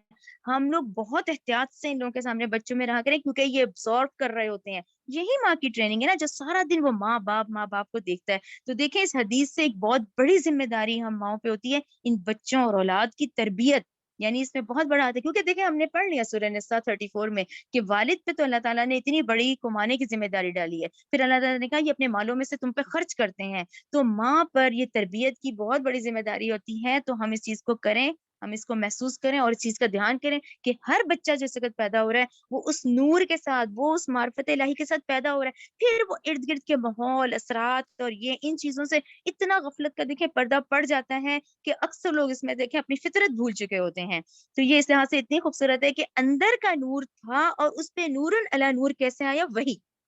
ہم لوگ بہت احتیاط سے ان لوگوں کے سامنے بچوں میں رہا کریں کیونکہ یہ ابزارو کر رہے ہوتے ہیں. یہی ماں کی ٹریننگ ہے نا، جو سارا دن وہ ماں باپ کو دیکھتا ہے. تو دیکھیں اس حدیث سے ایک بہت بڑی ذمہ داری ہم ماؤں پہ ہوتی ہے، ان بچوں اور اولاد کی تربیت. یعنی اس میں بہت بڑا آتا ہے کیونکہ دیکھیں ہم نے پڑھ لیا سورہ نساء 34 میں کہ والد پہ تو اللہ تعالیٰ نے اتنی بڑی کمانے کی ذمہ داری ڈالی ہے، پھر اللہ تعالیٰ نے کہا یہ اپنے مالوں میں سے تم پہ خرچ کرتے ہیں. تو ماں پر یہ تربیت کی بہت بڑی ذمہ داری ہوتی ہے. تو ہم اس چیز کو کریں، ہم اس کو محسوس کریں اور اس چیز کا دھیان کریں کہ ہر بچہ جس وقت پیدا ہو رہا ہے وہ اس نور کے ساتھ، وہ اس معرفت الہی کے ساتھ پیدا ہو رہا ہے. پھر وہ ارد گرد کے ماحول، اثرات اور یہ ان چیزوں سے اتنا غفلت کا دیکھیں پردہ پڑ جاتا ہے کہ اکثر لوگ اس میں دیکھیں اپنی فطرت بھول چکے ہوتے ہیں. تو یہ اس لحاظ سے اتنی خوبصورت ہے کہ اندر کا نور تھا اور اس پہ نور علی نور کیسے آیا،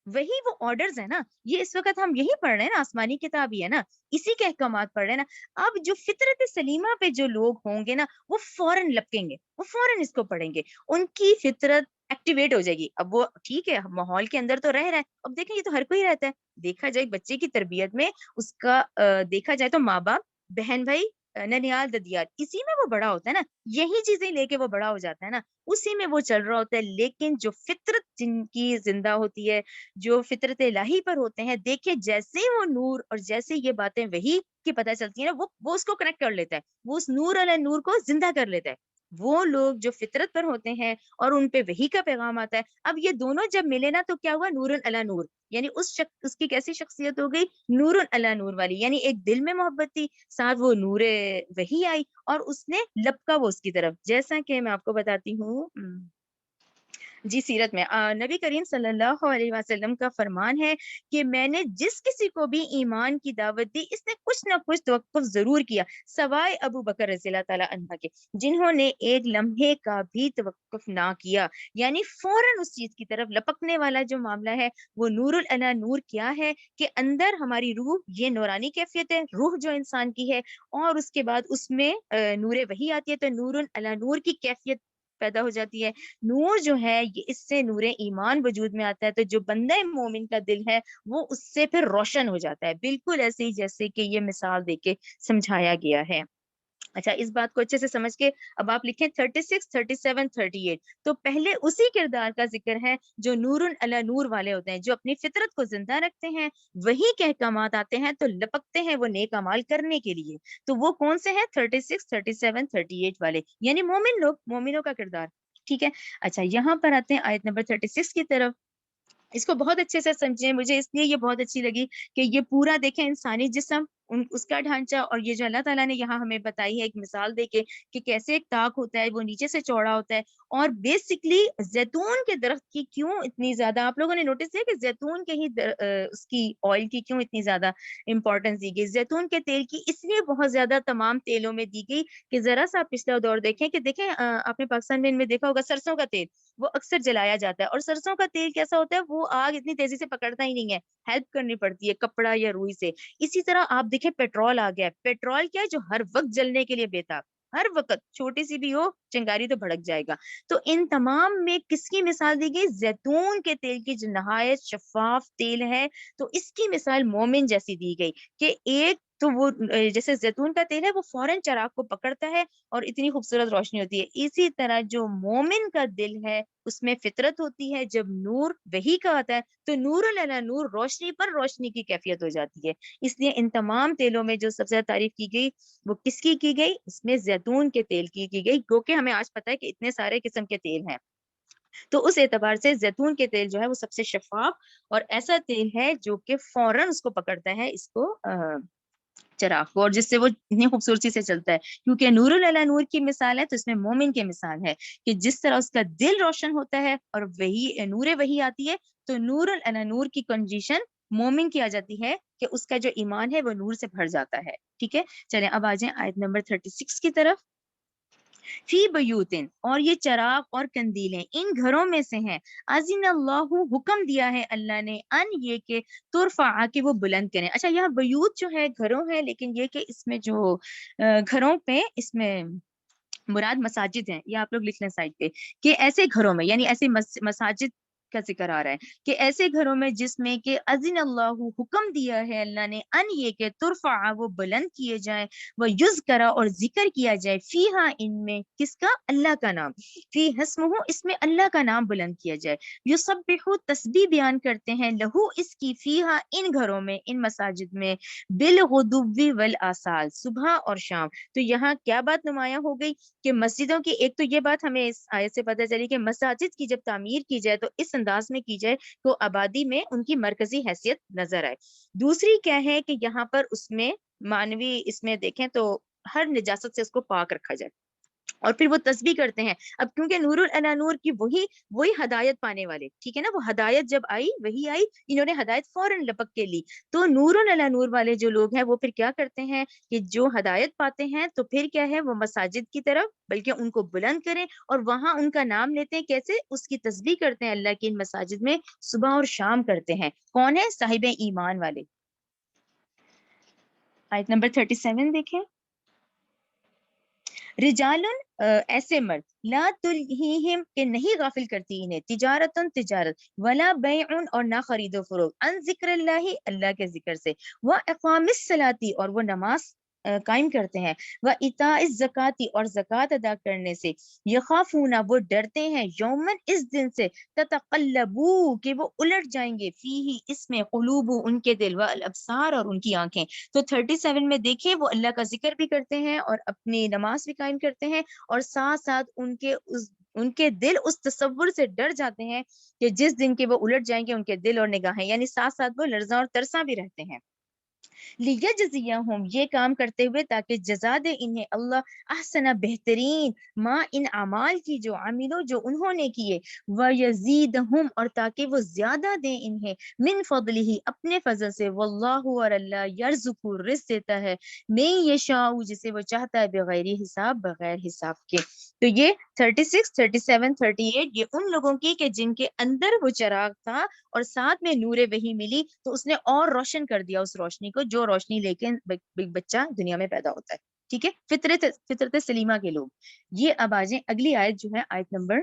وہی وہ آرڈرز ہے نا. یہ اس وقت ہم یہی پڑھ رہے ہیں نا، آسمانی کتاب ہی ہے نا، اسی کے احکامات پڑھ رہے ہیں نا. اب جو فطرت سلیمہ پہ جو لوگ ہوں گے نا وہ فوراً لپکیں گے، وہ فوراً اس کو پڑھیں گے، ان کی فطرت ایکٹیویٹ ہو جائے گی. اب وہ ٹھیک ہے ماحول کے اندر تو رہ رہا ہے، اب دیکھیں یہ تو ہر کوئی رہتا ہے. دیکھا جائے بچے کی تربیت میں اس کا دیکھا جائے تو ماں باپ، بہن بھائی، ننیال ددیال، اسی میں وہ بڑا ہوتا ہے نا، یہی چیزیں لے کے وہ بڑا ہو جاتا ہے نا، اسی میں وہ چل رہا ہوتا ہے. لیکن جو فطرت جن کی زندہ ہوتی ہے، جو فطرت الہی پر ہوتے ہیں، دیکھیں جیسے وہ نور اور جیسے یہ باتیں وہی کی پتہ چلتی ہیں نا، وہ اس کو کنیکٹ کر لیتا ہے، وہ اس نور علی نور کو زندہ کر لیتا ہے. وہ لوگ جو فطرت پر ہوتے ہیں اور ان پہ وہی کا پیغام آتا ہے، اب یہ دونوں جب ملے نا تو کیا ہوا، نور علی نور. یعنی اس کی کیسی شخصیت ہو گئی، نور علی نور والی. یعنی ایک دل میں محبت تھی، ساتھ وہ نور وہی آئی اور اس نے لپکا وہ اس کی طرف. جیسا کہ میں آپ کو بتاتی ہوں جی سیرت میں نبی کریم صلی اللہ علیہ وسلم کا فرمان ہے کہ میں نے جس کسی کو بھی ایمان کی دعوت دی اس نے کچھ نہ کچھ توقف ضرور کیا، سوائے ابو بکر رضی اللہ تعالیٰ عنہ کے، جنہوں نے ایک لمحے کا بھی توقف نہ کیا. یعنی فوراً اس چیز کی طرف لپکنے والا جو معاملہ ہے وہ نور علی نور کیا ہے کہ اندر ہماری روح، یہ نورانی کیفیت ہے روح جو انسان کی ہے، اور اس کے بعد اس میں نور وحی آتی ہے تو نور علی نور کی کیفیت پیدا ہو جاتی ہے. نور جو ہے یہ اس سے نور ایمان وجود میں آتا ہے، تو جو بندہ مومن کا دل ہے وہ اس سے پھر روشن ہو جاتا ہے، بالکل ایسے ہی جیسے کہ یہ مثال دے کے سمجھایا گیا ہے. اچھا، اس بات کو اچھے سے سمجھ کے اب آپ لکھیں 36 37 38. تو پہلے اسی کردار کا ذکر ہے جو نور علی نور والے ہوتے ہیں، جو اپنی فطرت کو زندہ رکھتے ہیں، وہی کے احکامات آتے ہیں تو لپکتے ہیں وہ نیک اعمال کرنے کے لیے. تو وہ کون سے ہیں؟ 36 37 38 والے، یعنی مومن لوگ، مومنوں کا کردار. ٹھیک ہے. اچھا، یہاں پر آتے ہیں آیت نمبر 36 کی طرف. اس کو بہت اچھے سے سمجھیں، مجھے اس لیے یہ بہت اچھی لگی کہ یہ پورا دیکھیں انسانی جسم، اس کا ڈھانچہ، اور یہ جو اللہ تعالیٰ نے یہاں ہمیں بتائی ہے ایک مثال دے کے کہ کیسے ایک تاک ہوتا ہے، وہ نیچے سے چوڑا ہوتا ہے. اور بیسکلی زیتون کے درخت کی کیوں اتنی زیادہ، آپ لوگوں نے نوٹس کیا کہ زیتون کے ہی اس کی آئل کی کیوں اتنی زیادہ امپورٹنس دی گئی؟ زیتون کے تیل کی اس لیے بہت زیادہ تمام تیلوں میں دی گئی کہ ذرا سا پچھلا دور دیکھیں کہ دیکھیں آپ نے پاکستان میں ان میں دیکھا ہوگا سرسوں کا تیل، وہ اکثر جلایا جاتا ہے. اور سرسوں کا تیل کیسا ہوتا ہے؟ وہ آگ اتنی تیزی سے پکڑتا ہی نہیں ہے، ہیلپ کرنی پڑتی ہے کپڑا یا روئی سے. اسی طرح آپ دیکھیں پیٹرول آ گیا. پیٹرول کیا ہے؟ جو ہر وقت جلنے کے لیے بےتاب، ہر وقت چھوٹی سی بھی ہو چنگاری تو بھڑک جائے گا. تو ان تمام میں کس کی مثال دی گئی؟ زیتون کے تیل کی، جو نہایت شفاف تیل ہے. تو اس کی مثال مومن جیسی دی گئی کہ ایک تو وہ جیسے زیتون کا تیل ہے وہ فوراً چراغ کو پکڑتا ہے اور اتنی خوبصورت روشنی ہوتی ہے. اسی طرح جو مومن کا دل ہے اس میں فطرت ہوتی ہے، جب نور وہی کا آتا ہے تو نور علی نور، روشنی پر روشنی کی کیفیت ہو جاتی ہے. اس لیے ان تمام تیلوں میں جو سب سے زیادہ تعریف کی گئی وہ کس کی گئی؟ اس میں زیتون کے تیل کی گئی، کیونکہ ہمیں آج پتہ ہے کہ اتنے سارے قسم کے تیل ہیں. تو اس اعتبار سے زیتون کے تیل جو ہے وہ سب سے شفاف اور ایسا تیل ہے جو کہ فوراً اس کو پکڑتا ہے، اس کو چراغ کو، اور جس سے وہ اتنی خوبصورتی سے چلتا ہے. کیونکہ نور علی نور کی مثال ہے تو اس میں مومن کی مثال ہے کہ جس طرح اس کا دل روشن ہوتا ہے اور وہی نور وہی آتی ہے، تو نور علی نور کی کنڈیشن مومن کی آ جاتی ہے کہ اس کا جو ایمان ہے وہ نور سے بھر جاتا ہے. ٹھیک ہے. چلیں اب آ جائیں آیت نمبر 36 کی طرف. فی بیوتن، اور یہ چراغ اور کندیلیں ان گھروں میں سے ہیں. اذن اللہ، حکم دیا ہے اللہ نے، ان یہ کہ ترفع، کہ وہ بلند کریں. اچھا، یہاں بیوت جو ہے گھروں ہے، لیکن یہ کہ اس میں جو گھروں پہ اس میں مراد مساجد ہیں، یا آپ لوگ لکھ لیں سائڈ پہ کہ ایسے گھروں میں، یعنی ایسے مساجد کا ذکر آ رہا ہے کہ ایسے گھروں میں جس میں کہ اذن اللہ، حکم دیا ہے اللہ نے، ان یہ کہ ترفع، وہ بلند کیے جائیں، وہ یذکر، اور ذکر کیا جائے، فیہا، ان میں، کس کا؟ اللہ کا نام. فی اسمہ، اس میں اللہ کا نام بلند کیا جائے. یسبح، تسبیح بیان کرتے ہیں، لہو، اس کی، فیہا، ان گھروں میں، ان مساجد میں، بالغدو والآصال، صبح اور شام. تو یہاں کیا بات نمایاں ہو گئی کہ مسجدوں کی، ایک تو یہ بات ہمیں اس آیت سے پتہ چلی کہ مساجد کی جب تعمیر کی جائے تو اس انداز میں کی جائے تو آبادی میں ان کی مرکزی حیثیت نظر آئے. دوسری کیا ہے کہ یہاں پر اس میں مانوی، اس میں دیکھیں تو ہر نجاست سے اس کو پاک رکھا جائے. اور پھر وہ تسبیح کرتے ہیں. اب کیونکہ نور علی نور کی وہی ہدایت پانے والے، ٹھیک ہے نا، وہ ہدایت جب آئی، وہی آئی، انہوں نے ہدایت فوراً لپک کے لی. تو نور علی نور والے جو لوگ ہیں وہ پھر کیا کرتے ہیں کہ جو ہدایت پاتے ہیں تو پھر کیا ہے، وہ مساجد کی طرف، بلکہ ان کو بلند کریں اور وہاں ان کا نام لیتے ہیں. کیسے؟ اس کی تسبیح کرتے ہیں اللہ کی ان مساجد میں، صبح اور شام کرتے ہیں. کون ہے؟ صاحب ایمان والے. آیت نمبر 37 دیکھیں. رجالن، ایسے مرد، لا تلہیہم، کہ نہیں غافل کرتی انہیں، تجارتن، تجارت، ولا بیعن، اور نہ خرید و فروخت، ان ذکر اللہ، اللہ کے ذکر سے، واقام الصلاۃ، اور وہ نماز قائم کرتے ہیں، وایتاء الزکاۃ، اور زکوٰۃ ادا کرنے سے، یخافون، وہ ڈرتے ہیں، یومن، اس دن سے، تتقلبو، کہ وہ الٹ جائیں گے، فیہ، اس میں، قلوب، ان کے دل، والابصار، اور ان کی آنکھیں. تو 37 میں دیکھیں وہ اللہ کا ذکر بھی کرتے ہیں اور اپنی نماز بھی قائم کرتے ہیں، اور ساتھ ساتھ ان کے دل اس تصور سے ڈر جاتے ہیں کہ جس دن کے وہ الٹ جائیں گے ان کے دل اور نگاہیں، یعنی ساتھ ساتھ وہ لرزاں اور ترساں بھی رہتے ہیں. لیجزیہم، یہ کام کرتے ہوئے تاکہ جزا دے انہیں اللہ، احسن، بہترین، ما، ان اعمال کی، جو عملو، جو انہوں نے کیے، ویزیدہم، اور تاکہ وہ زیادہ دیں انہیں، من فضلہ، اپنے فضل سے، واللہ، اور اللہ، یرزق، رزق دیتا ہے، من یشاء، جسے وہ چاہتا ہے، بغیر حساب، بغیر حساب کے. تو یہ 36 37 38 یہ ان لوگوں کی کہ جن کے اندر وہ چراغ تھا اور ساتھ میں نور وحی ملی تو اس نے اور روشن کر دیا اس روشنی کو، جو روشنی لے کے بچہ دنیا میں پیدا ہوتا ہے. ٹھیک ہے، فطرت سلیمہ کے لوگ. یہ اب آ جائیں اگلی آیت جو ہے آیت نمبر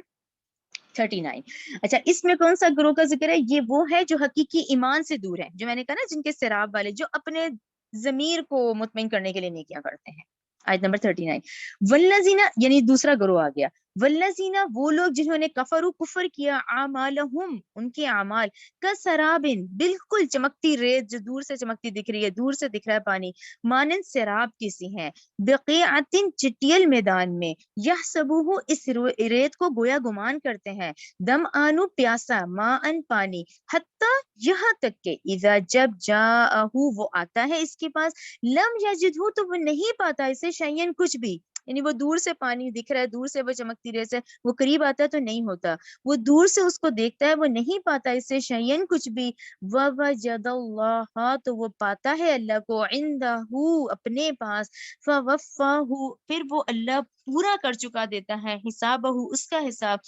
39. اچھا اس میں کون سا گروہ کا ذکر ہے؟ یہ وہ ہے جو حقیقی ایمان سے دور ہے، جو میں نے کہا نا جن کے سراب والے، جو اپنے ضمیر کو مطمئن کرنے کے لیے نیکیاں کرتے ہیں. آیت نمبر 39. والذین، یعنی دوسرا گروہ آ گیا. والذین، وہ لوگ جنہوں نے کفر کیا، اعمالہم، ان کے اعمال، کسرابن، بالکل چمکتی ریت جو دور سے چمکتی دکھ رہی ہے، دور سے دکھ رہا ہے پانی، مانند سراب کسی ہیں، بقیعۃ، چٹیل میدان میں، یحسبوہ، اس ریت کو گویا گمان کرتے ہیں، دم آنو، پیاسا، ماں ان، پانی، حتی، یہاں تک کہ اذا، جب جاءہو، وہ آتا ہے اس کے پاس، لم یجدہو، تو وہ نہیں پاتا اسے، شیئن، کچھ بھی. یعنی وہ دور سے پانی دکھ رہا ہے، دور سے وہ چمکتی ریت ہے، وہ قریب آتا ہے تو نہیں ہوتا، وہ دور سے اس کو دیکھتا ہے، وہ نہیں پاتا اسے، شیئن، کچھ بھی. ووجد اللہ، تو وہ پاتا ہے اللہ کو، عندہ، اپنے پاس، فوفاہ، پھر وہ اللہ پورا کر چکا دیتا ہے، حسابہ، اس کا حساب،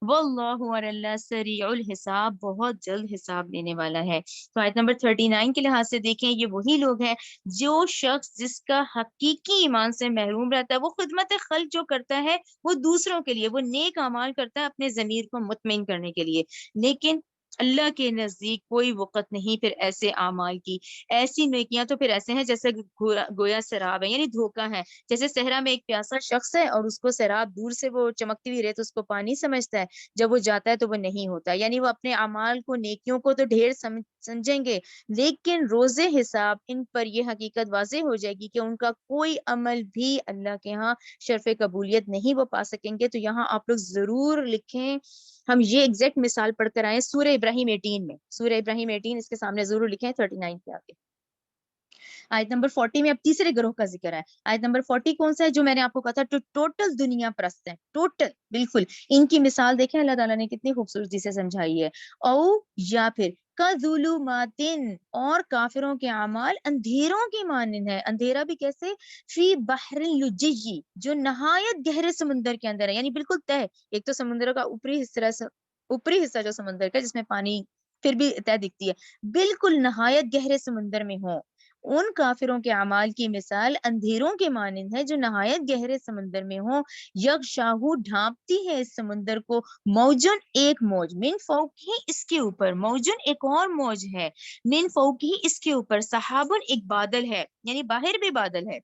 واللہ، اور اللہ، سریع الحساب، بہت جلد حساب لینے والا ہے. تو آیت نمبر 39 کے لحاظ سے دیکھیں، یہ وہی لوگ ہیں جو شخص جس کا حقیقی ایمان سے محروم رہتا ہے، وہ خدمت خلق جو کرتا ہے وہ دوسروں کے لیے، وہ نیک اعمال کرتا ہے اپنے ضمیر کو مطمئن کرنے کے لیے، لیکن اللہ کے نزدیک کوئی وقت نہیں پھر ایسے اعمال کی. ایسی نیکیاں تو پھر ایسے ہیں جیسے گویا سراب ہے، یعنی دھوکہ ہے. جیسے صحرا میں ایک پیاسا شخص ہے اور اس کو سراب، دور سے وہ چمکتی ہوئی ریت اس کو پانی سمجھتا ہے، جب وہ جاتا ہے تو وہ نہیں ہوتا. یعنی وہ اپنے اعمال کو، نیکیوں کو تو ڈھیر سمجھیں گے، لیکن روز حساب ان پر یہ حقیقت واضح ہو جائے گی کہ ان کا کوئی عمل بھی اللہ کے ہاں شرف قبولیت نہیں وہ پا سکیں گے. تو یہاں آپ لوگ ضرور لکھیں، ہم یہ ایگزیکٹ مثال پڑھ کر آئے سورہ ابراہیم 18 میں، سورہ ابراہیم 18 اس کے سامنے ضرور لکھیں 39 کے آگے. آیت نمبر 40 میں اب تیسرے گروہ کا ذکر ہے. آیت نمبر 40 کون سا ہے؟ جو میں نے آپ کو کہا تھا ٹوٹل دنیا پرست ہے، ٹوٹل، بالکل. ان کی مثال دیکھیں اللہ تعالیٰ نے کتنی خوبصورتی سے سمجھائی ہے. او، یا پھر کظلمات، اور کافروں کے اعمال اندھیروں کی مانند ہے. اندھیرا بھی کیسے؟ فی بحر لجی، جو نہایت گہرے سمندر کے اندر ہے، یعنی بالکل تہ. ایک تو سمندر کا اوپری حصہ جو سمندر کا جس میں پانی پھر بھی تہ دکھتی ہے، بالکل نہایت گہرے سمندر میں ہو. ان کافروں کے اعمال کی مثال اندھیروں کے مانند ہے جو نہایت گہرے سمندر میں ہوں. یغشاہ، ڈھانپتی ہے اس سمندر کو، موجن، ایک موج، من فوق ہی، اس کے اوپر، موجن، ایک اور موج ہے، من فوق ہی، اس کے اوپر، سحابن، ایک بادل ہے، یعنی باہر بھی بادل ہے.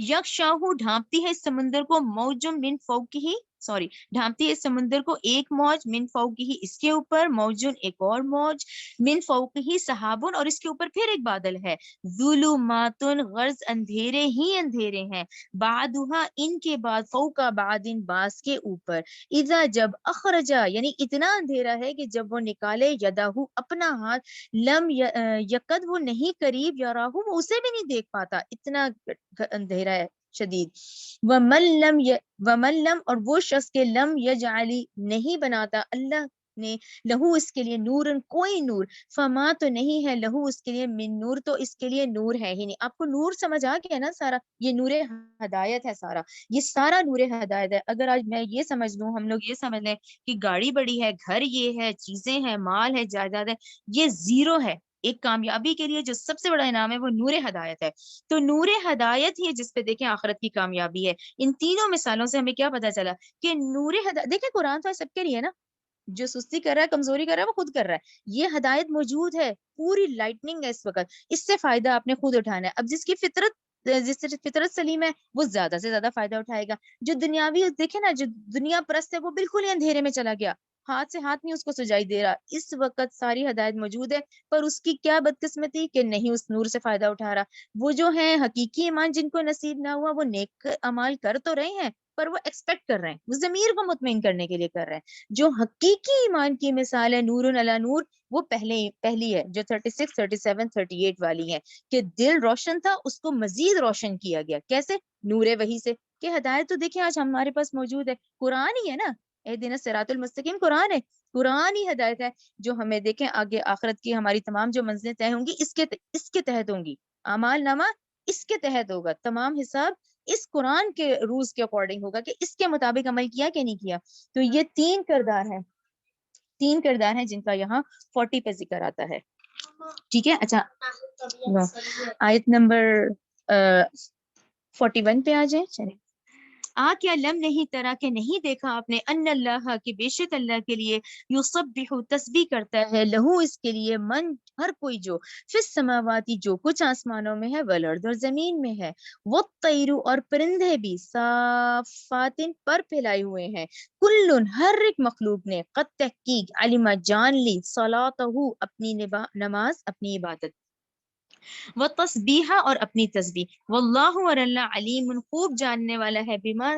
یغشاہ، ڈھانپتی ہے اس سمندر کو، موجم، من فوق ہی، سوری، ڈھانپتی ہے اس سمندر کو ایک موج، من فوق ہی، اس کے اوپر، موجن، ایک اور موج، من فوق ہی، سحابن، اور اس کے اوپر پھر ایک بادل ہے. ظلماتن، غرض اندھیرے ہی اندھیرے ہیں، بعدها، ان کے بعد، فوقا بعدن، بعض کے اوپر، اذا، جب، اخرجا، یعنی اتنا اندھیرا ہے کہ جب وہ نکالے، یدہو، اپنا ہاتھ، لم یقد، وہ نہیں قریب، یراہو، وہ اسے بھی نہیں دیکھ پاتا، اتنا اندھیرا ہے شدید. ومن لم، اور وہ شخص کے لم یجعلی، نہیں بناتا اللہ نے، لہو، اس کے لیے، نورن، کوئی نور، فما، تو نہیں ہے، لہو، اس کے لیے، من نور، تو اس کے لیے نور ہے ہی نہیں. آپ کو نور سمجھ آ گیا نا سارا؟ یہ نور ہدایت ہے سارا، یہ سارا نور ہدایت ہے. اگر آج میں یہ سمجھ لوں، ہم لوگ یہ سمجھ لیں کہ گاڑی بڑی ہے، گھر یہ ہے، چیزیں ہیں، مال ہے، جائیداد ہے، یہ زیرو ہے. ایک کامیابی کے لیے جو سب سے بڑا انعام ہے وہ نور ہدایت ہے. تو نور ہدایت ہی ہے جس پہ دیکھیں آخرت کی کامیابی ہے. ان تینوں مثالوں سے ہمیں کیا پتا چلا کہ نور ہدایت، دیکھیں قرآن تو سب کے لیے نا، جو سستی کر رہا ہے، کمزوری کر رہا ہے، وہ خود کر رہا ہے. یہ ہدایت موجود ہے، پوری لائٹننگ ہے اس وقت، اس سے فائدہ آپ نے خود اٹھانا ہے. اب جس کی فطرت سلیم ہے وہ زیادہ سے زیادہ فائدہ اٹھائے گا. جو دنیاوی دیکھے نا، جو دنیا پرست ہے، وہ بالکل ہی اندھیرے میں چلا گیا، ہاتھ سے ہاتھ نہیں اس کو سجائی دے رہا. اس وقت ساری ہدایت موجود ہے، پر اس کی کیا بدقسمتی کہ نہیں اس نور سے فائدہ اٹھا رہا. وہ جو ہیں حقیقی ایمان جن کو نصیب نہ ہوا، وہ نیک اعمال کر تو رہے ہیں، پر وہ ایکسپیکٹ کر رہے ہیں، وہ ضمیر کو مطمئن کرنے کے لیے کر رہے ہیں. جو حقیقی ایمان کی مثال ہے، نور علی نور، وہ پہلی ہے جو 36، 37، 38 والی ہے، کہ دل روشن تھا، اس کو مزید روشن کیا گیا. کیسے؟ نور وحی سے. کہ ہدایت تو دیکھیں آج ہمارے پاس موجود ہے، قرآن ہی ہے نا، اہدنا الصراط المستقیم قرآن ہے، قرآن ہی ہدایت ہے جو ہمیں دیکھیں آگے آخرت کی ہماری تمام جو منزلیں طے ہوں گی اس کے تحت ہوں گی. اعمال نامہ اس کے تحت ہوگا، تمام حساب اس قرآن کے رولز کے اکارڈنگ ہوگا کہ اس کے مطابق عمل کیا کہ نہیں کیا. تو یہ تین کردار ہیں جن کا یہاں 40 پہ ذکر آتا ہے. ٹھیک ہے. اچھا، آیت نمبر 41 پہ آ جائیں. چلیں. کیا لم نہیں ترا کہ نہیں دیکھا آپ نے ان اللہ کہ بے شک اللہ کے لیے یسبح تسبیح کرتا ہے لہو اس کے لیے من ہر کوئی جو فی السماواتی جو کچھ آسمانوں میں ہے والارض اور زمین میں ہے والطیر اور پرندے بھی صافات پر پھیلائے ہوئے ہیں کل ہر ایک مخلوق نے قد تحقیق علم جان لی صلاتہ اپنی نماز اپنی عبادت وہ تسبیح اور اپنی تسبیح واللہ اور اللہ علیم خوب جاننے والا ہے بما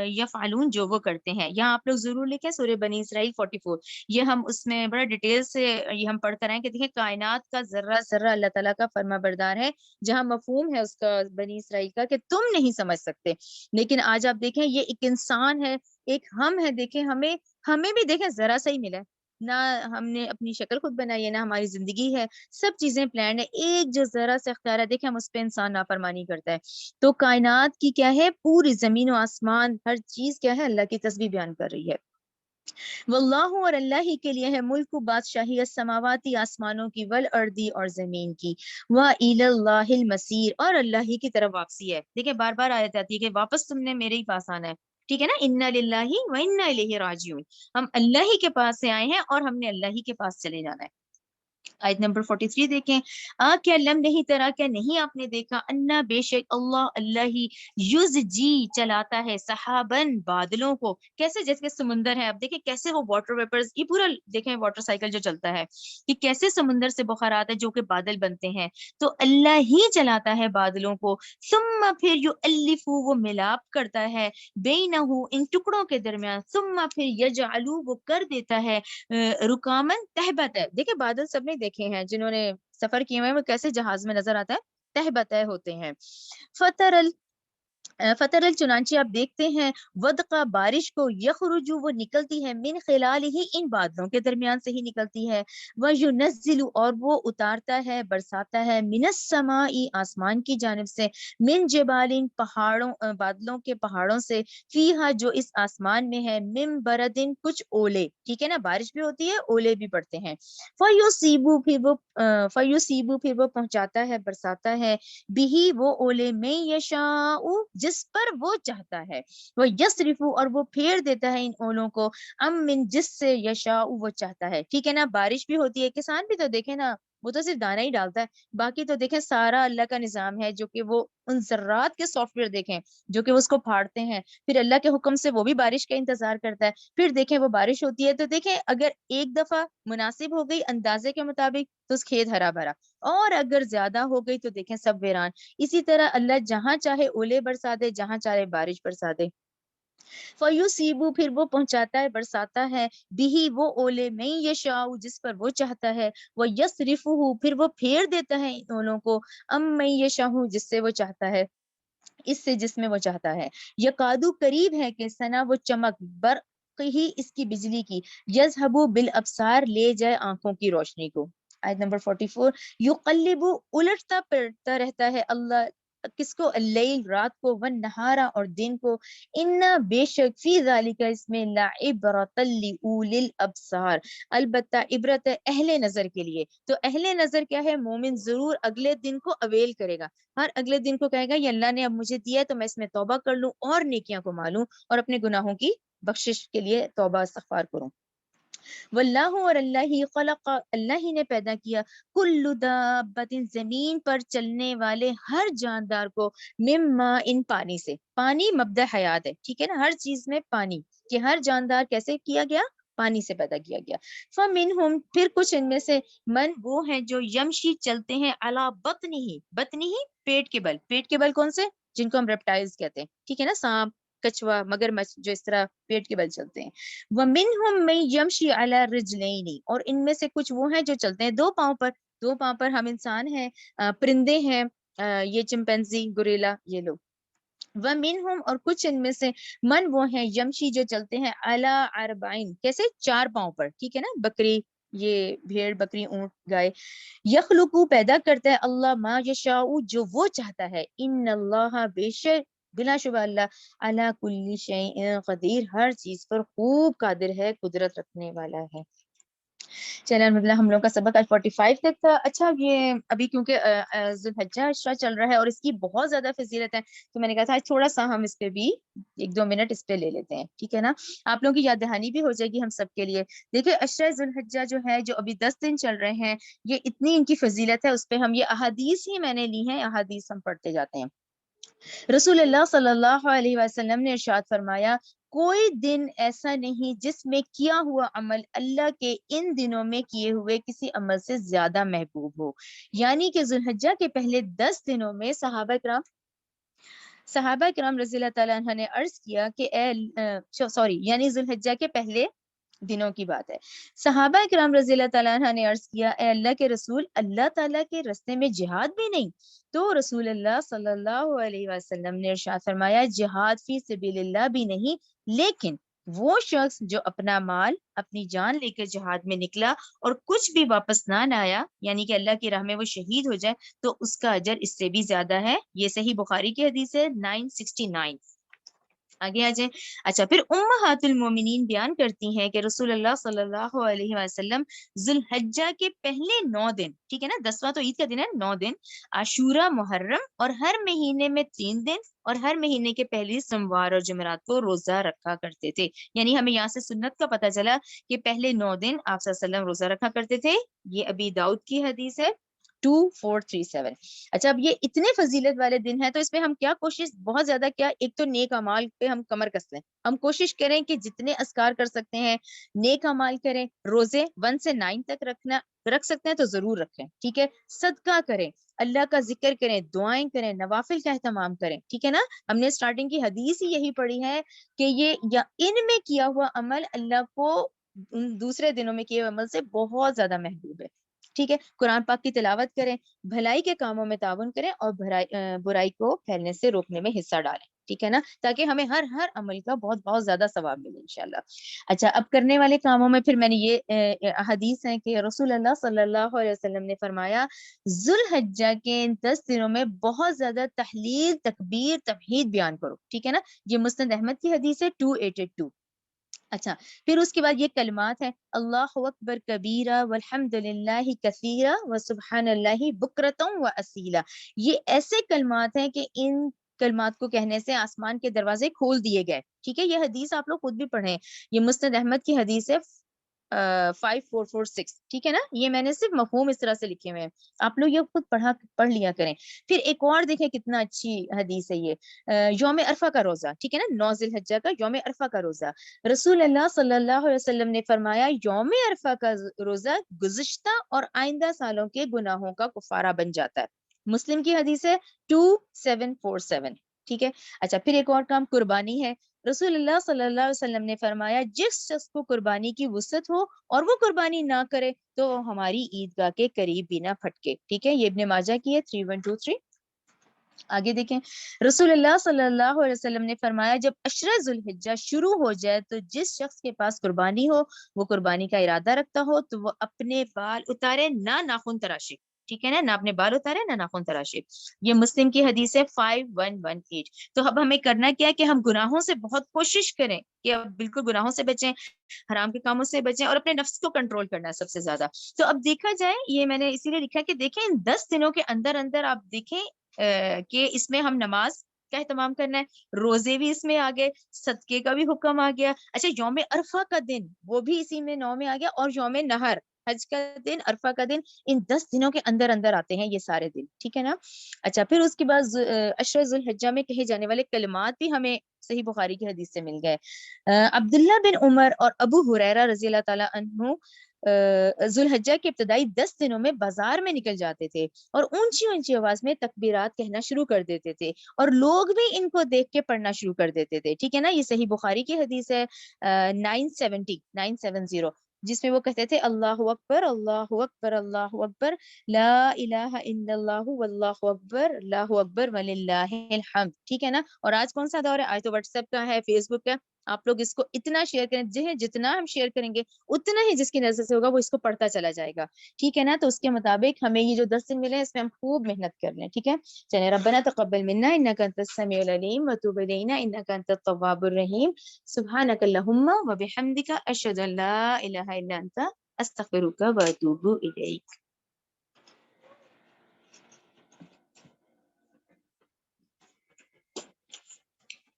یفعلون جو وہ کرتے ہیں. یہاں آپ لوگ ضرور لکھیں سورہ بنی اسرائیل 44. یہ ہم اس میں بڑا ڈیٹیل سے یہ ہم پڑھتے رہے ہیں کہ دیکھیں کائنات کا ذرہ ذرہ اللہ تعالیٰ کا فرما بردار ہے جہاں مفہوم ہے اس کا بنی اسرائیل کا کہ تم نہیں سمجھ سکتے لیکن آج آپ دیکھیں یہ ایک انسان ہے ایک ہم ہے دیکھیں ہمیں بھی دیکھیں ذرا سا ہی ملا ہے. نہ ہم نے اپنی شکل خود بنائی ہے نہ ہماری زندگی ہے سب چیزیں پلانڈ ہے ایک جو ذرا سے اختیار ہے دیکھیں ہم اس پہ انسان نافرمانی کرتا ہے تو کائنات کی کیا ہے پوری زمین و آسمان ہر چیز کیا ہے اللہ کی تسبیح بیان کر رہی ہے. واللہ اور اللہ ہی کے لیے ہے ملک و بادشاہی السماواتی آسمانوں کی والارضی اور زمین کی وَإِلَى اللَّهِ الْمَصِيرُ اور اللہ ہی کی طرف واپسی ہے. دیکھیں بار بار آیت آتی ہے کہ واپس تم نے میرے ہی پاس آنا ہے ٹھیک ہے نا اِنَّا لِلَّهِ وَإِنَّا إِلَيْهِ راجعون ہم اللہ ہی کے پاس سے آئے ہیں اور ہم نے اللہ ہی کے پاس چلے جانا ہے. آیت نمبر 43 دیکھیں کیا لم نہیں ترا کیا نہیں آپ نے دیکھا انا بے شک اللہ ہی یوز جی چلاتا ہے صحابن بادلوں کو کیسے جیسے سمندر ہے اب دیکھیں کیسے وہ واٹر ویپرز یہ پورا دیکھیں واٹر سائیکل جو چلتا ہے کہ کیسے سمندر سے بخارات ہے جو کہ بادل بنتے ہیں تو اللہ ہی چلاتا ہے بادلوں کو ثم پھر یؤلف وہ ملاپ کرتا ہے بینہو ان ٹکڑوں کے درمیان ثم پھر یجعلو وہ کر دیتا ہے رکامن تہبت ہے. دیکھیں بادل سب نے دیکھے ہیں جنہوں نے سفر کیے ہوئے وہ کیسے جہاز میں نظر آتا ہے تہبت ہوتے ہیں. فترل چنانچہ آپ دیکھتے ہیں ودقہ بارش کو یخرجو وہ نکلتی ہے من خلال ہی ان بادلوں کے درمیان سے ہی نکلتی ہے وینزل اور وہ اتارتا ہے برساتا ہے من السماء آسمان کی جانب سے من جبال پہاڑوں بادلوں کے پہاڑوں سے فیہا جو اس آسمان میں ہے من بردن کچھ اولے ٹھیک ہے نا بارش بھی ہوتی ہے اولے بھی پڑتے ہیں فیوسیبو پھر وہ پہنچاتا ہے برساتا ہے بھی وہ اولے میں یشاء جس پر وہ چاہتا ہے وہ یصرفو اور وہ پھیر دیتا ہے ان اولوں کو من جس سے یشاء وہ چاہتا ہے ٹھیک ہے نا بارش بھی ہوتی ہے کسان بھی تو دیکھیں نا وہ تو صرف دانہ ہی ڈالتا ہے باقی تو دیکھیں سارا اللہ کا نظام ہے جو کہ وہ ان ذرات کے سافٹ ویئر دیکھیں جو کہ اس کو پھاڑتے ہیں پھر اللہ کے حکم سے وہ بھی بارش کا انتظار کرتا ہے پھر دیکھیں وہ بارش ہوتی ہے تو دیکھیں اگر ایک دفعہ مناسب ہو گئی اندازے کے مطابق تو اس کھیت ہرا بھرا اور اگر زیادہ ہو گئی تو دیکھیں سب ویران اسی طرح اللہ جہاں چاہے اولے برسا دے جہاں چاہے بارش برسا دے فیوسیبو پھر وہ پہنچاتا ہے برساتا ہے بھی وہ اولے میں یشاء جس پر وہ چاہتا ہے وہ یصرفہ پھر وہ پھیر دیتا ہے ان اولوں کو میں یشاء جس سے وہ چاہتا ہے اس سے جس میں وہ چاہتا ہے یقادو قریب ہے کہ سنا وہ چمک برق ہی اس کی بجلی کی یذہبو بالابصار لے جائے آنکھوں کی روشنی کو. آیت نمبر 44 یقلبو الٹتا پلٹتا رہتا ہے اللہ کس کو اللیل رات کو والنہارا اور دن کو ان بے شک فی ذالک اس میں لعبرۃ لأولی الابصار البتہ عبرت ہے اہل نظر کے لیے تو اہل نظر کیا ہے مومن ضرور اگلے دن کو اویل کرے گا ہر اگلے دن کو کہے گا یہ اللہ نے اب مجھے دیا ہے تو میں اس میں توبہ کر لوں اور نیکیاں کو مالوں اور اپنے گناہوں کی بخشش کے لیے توبہ استغفار کروں. واللہ اور اللہ ہی خلق اللہ ہی نے پیدا کیا کل دابت زمین پر چلنے والے ہر جاندار کو مما ان پانی سے پانی مبدأ حیات ہے ٹھیک ہے نا ہر چیز میں پانی کہ ہر جاندار کیسے کیا گیا پانی سے پیدا کیا گیا. فمنہم پھر کچھ ان میں سے من وہ ہیں جو یمشی چلتے ہیں علی بطنی پیٹ کے بل کون سے جن کو ہم ریپٹائلز کہتے ہیں ٹھیک ہے نا سانپ کچھوا مگرمچھ جو اس طرح پیٹ کے بل چلتے ہیں. وَمِنْهُمْ مَن يَمْشِي عَلَى رِجْلَيْنِ اور ان میں سے کچھ وہ ہیں جو چلتے ہیں دو پاؤں پر ہم انسان ہیں پرندے ہیں یہ چمپینزی گوریلا یہ لوگ. وَمِنْهُمْ اور کچھ ان میں سے من وہ ہیں یمشی جو چلتے ہیں عَلَى أَرْبَعٍ کیسے 4 پاؤں پر ٹھیک ہے نا بکری یہ بھیڑ بکری اونٹ گائے. یخلقو پیدا کرتا ہے اللہ ما یشاء جو وہ چاہتا ہے ان اللہ بے شک بلا شبہ اللہ علی کل شیء قدیر ہر چیز پر خوب قادر ہے قدرت رکھنے والا ہے. چلیں الحمدللہ ہم لوگ کا سبق آج 45 تک تھا. اچھا یہ ابھی کیونکہ ذوالحجہ عشرہ چل رہا ہے اور اس کی بہت زیادہ فضیلت ہے تو میں نے کہا تھا تھوڑا سا ہم اس پہ بھی 1-2 منٹ اس پہ لے لیتے ہیں, ٹھیک ہے نا, آپ لوگوں کی یاد دہانی بھی ہو جائے گی ہم سب کے لیے. دیکھیں عشرہ ذوالحجہ جو ہے جو ابھی 10 دن چل رہے ہیں, یہ اتنی ان کی فضیلت ہے, اس پہ ہم یہ احادیث ہی میں نے لی ہیں, احادیث ہم پڑھتے جاتے ہیں. رسول اللہ صلی اللہ علیہ وسلم نے ارشاد فرمایا, کوئی دن ایسا نہیں جس میں کیا ہوا عمل اللہ کے ان دنوں میں کیے ہوئے کسی عمل سے زیادہ محبوب ہو. یعنی کہ ذوالحجہ کے پہلے 10 دنوں میں صحابہ کرام رضی اللہ تعالیٰ عنہ نے عرض کیا کہ یعنی ذوالحجہ کے پہلے دنوں کی بات ہے. صحابہ کرام رضی اللہ تعالیٰ عنہ نے عرض کیا, اے اللہ کے رسول, اللہ تعالیٰ کے رستے میں جہاد بھی نہیں؟ تو رسول اللہ صلی اللہ علیہ وسلم نے ارشاد فرمایا, جہاد فی سبیل اللہ بھی نہیں, لیکن وہ شخص جو اپنا مال اپنی جان لے کر جہاد میں نکلا اور کچھ بھی واپس نہ آیا, یعنی کہ اللہ کی راہ میں وہ شہید ہو جائے, تو اس کا اجر اس سے بھی زیادہ ہے. یہ صحیح بخاری کی حدیث ہے 969. آگے آ جائیں. اچھا پھر امہات المومنین بیان کرتی ہیں کہ رسول اللہ صلی اللہ علیہ وسلم ذوالحجہ کے پہلے 9 دن, ٹھیک ہے نا, 10واں تو عید کا دن ہے, 9 دن عاشورہ, محرم اور ہر مہینے میں 3 دن اور ہر مہینے کے پہلی سوموار اور جمعرات کو روزہ رکھا کرتے تھے. یعنی ہمیں یہاں سے سنت کا پتہ چلا کہ پہلے 9 دن آپ صلی اللہ علیہ وسلم روزہ رکھا کرتے تھے. یہ ابی داؤد کی حدیث ہے 2437. اچھا اب یہ اتنے فضیلت والے دن ہیں تو اس میں ہم کیا کوشش بہت زیادہ کیا, ایک تو نیک اعمال پہ ہم کمر کس لیں, ہم کوشش کریں کہ جتنے اذکار کر سکتے ہیں نیک اعمال کریں. روزے 1 سے 9 تک رکھ سکتے ہیں تو ضرور رکھیں, ٹھیک ہے. صدقہ کریں, اللہ کا ذکر کریں, دعائیں کریں, نوافل کا اہتمام کریں, ٹھیک ہے نا. ہم نے سٹارٹنگ کی حدیث ہی یہی پڑھی ہے کہ یہ ان میں کیا ہوا عمل اللہ کو دوسرے دنوں میں کیے ہوئے عمل سے بہت زیادہ محبوب ہے, ٹھیک ہے. قرآن پاک کی تلاوت کریں, بھلائی کے کاموں میں تعاون کریں اور برائی کو پھیلنے سے روکنے میں حصہ ڈالیں, ٹھیک ہے نا, تاکہ ہمیں ہر عمل کا بہت بہت زیادہ ثواب ملے انشاءاللہ. اچھا اب کرنے والے کاموں میں پھر میں نے یہ حدیث ہے کہ رسول اللہ صلی اللہ علیہ وسلم نے فرمایا, ذوالحجہ کے 10 دنوں میں بہت زیادہ تحلیل, تکبیر, توحید بیان کرو, ٹھیک ہے نا. یہ مسند احمد کی حدیث ہے 282. اچھا پھر اس کے بعد یہ کلمات ہیں, اللہ اکبر کبیرہ والحمد للہ کثیرہ وسبحان اللہ بکرۃ واصیلا. یہ ایسے کلمات ہیں کہ ان کلمات کو کہنے سے آسمان کے دروازے کھول دیے گئے, ٹھیک ہے. یہ حدیث آپ لوگ خود بھی پڑھیں, یہ مسند احمد کی حدیث ہے 5446, ٹھیک ہے نا. یہ میں نے صرف مفہوم اس طرح سے لکھے ہوئے ہیں, آپ لوگ یہ خود پڑھ لیا کریں. پھر ایک اور دیکھیں کتنا اچھی حدیث ہے یہ, یوم عرفہ کا روزہ, ٹھیک ہے نا, 9 ذی الحجہ کا یوم عرفہ کا روزہ. رسول اللہ صلی اللہ علیہ وسلم نے فرمایا, یوم عرفہ کا روزہ گزشتہ اور آئندہ سالوں کے گناہوں کا کفارہ بن جاتا ہے. مسلم کی حدیث ہے 2747, ٹھیک ہے. اچھا پھر ایک اور کام قربانی ہے. رسول اللہ صلی اللہ علیہ وسلم نے فرمایا, جس شخص کو قربانی کی وسعت ہو اور وہ قربانی نہ کرے تو ہماری عیدگاہ کے قریب بھی نہ پھٹکے, ٹھیک ہے. یہ ابن ماجہ کی ہے 3123. آگے دیکھیں, رسول اللہ صلی اللہ علیہ وسلم نے فرمایا, جب عشرہ ذوالحجہ شروع ہو جائے تو جس شخص کے پاس قربانی ہو, وہ قربانی کا ارادہ رکھتا ہو, تو وہ اپنے بال اتارے نہ ناخن تراشے, ٹھیک ہے نا, نہ اپنے بال اتارے نہ ناخن تراشے. یہ مسلم کی حدیث ہے 5118. تو اب ہمیں کرنا کیا ہے کہ ہم گناہوں سے بہت کوشش کریں کہ اب بالکل گناہوں سے بچیں, حرام کے کاموں سے بچیں اور اپنے نفس کو کنٹرول کرنا ہے سب سے زیادہ. تو اب دیکھا جائے, یہ میں نے اسی لیے لکھا کہ دیکھیں ان 10 دنوں کے اندر آپ دیکھیں کہ اس میں ہم نماز کا اہتمام کرنا ہے, روزے بھی اس میں آ گئے, صدقے کا بھی حکم آ گیا. اچھا یوم عرفہ کا دن وہ بھی اسی میں 9 میں آ گیا, اور یوم نہر حج کا دن, عرفہ کا دن, ان 10 دنوں کے اندر آتے ہیں یہ سارے دن, ٹھیک ہے نا. اچھا پھر اس کے بعد عشرہ ذوالحجہ میں کہے جانے والے کلمات بھی ہمیں صحیح بخاری کی حدیث سے مل گئے. عبداللہ بن عمر اور ابو ہریرہ رضی اللہ تعالیٰ عنہ ذوالحجہ کے ابتدائی 10 دنوں میں بازار میں نکل جاتے تھے اور اونچی اونچی آواز میں تکبیرات کہنا شروع کر دیتے تھے, اور لوگ بھی ان کو دیکھ کے پڑھنا شروع کر دیتے تھے, ٹھیک ہے نا. یہ صحیح بخاری کی حدیث ہے 970, جس میں وہ کہتے تھے, اللہ اکبر اللہ اکبر اللہ اکبر لا الہ الا اللہ واللہ اکبر اللہ اکبر وللہ الحمد, ٹھیک ہے نا. اور آج کون سا دور ہے, آج تو واٹس ایپ کا ہے, فیس بک کا. آپ لوگ اس کو اتنا شیئر کریں, جتنا ہم شیئر کریں گے اتنا ہی جس کی نظر سے ہوگا وہ اس کو پڑھتا چلا جائے گا, ٹھیک ہے نا. تو اس کے مطابق ہمیں یہ جو 10 دن ملے ہیں اس میں ہم خوب محنت کر لیں, ٹھیک ہے. چلیں, ربنا تقبل منا انک انت السمیع العلیم وتب علینا انک انت التواب الرحیم, سبحانک اللہم وبحمدک اشہد ان لا الہ الا انت استغفرک و اتوب الیک.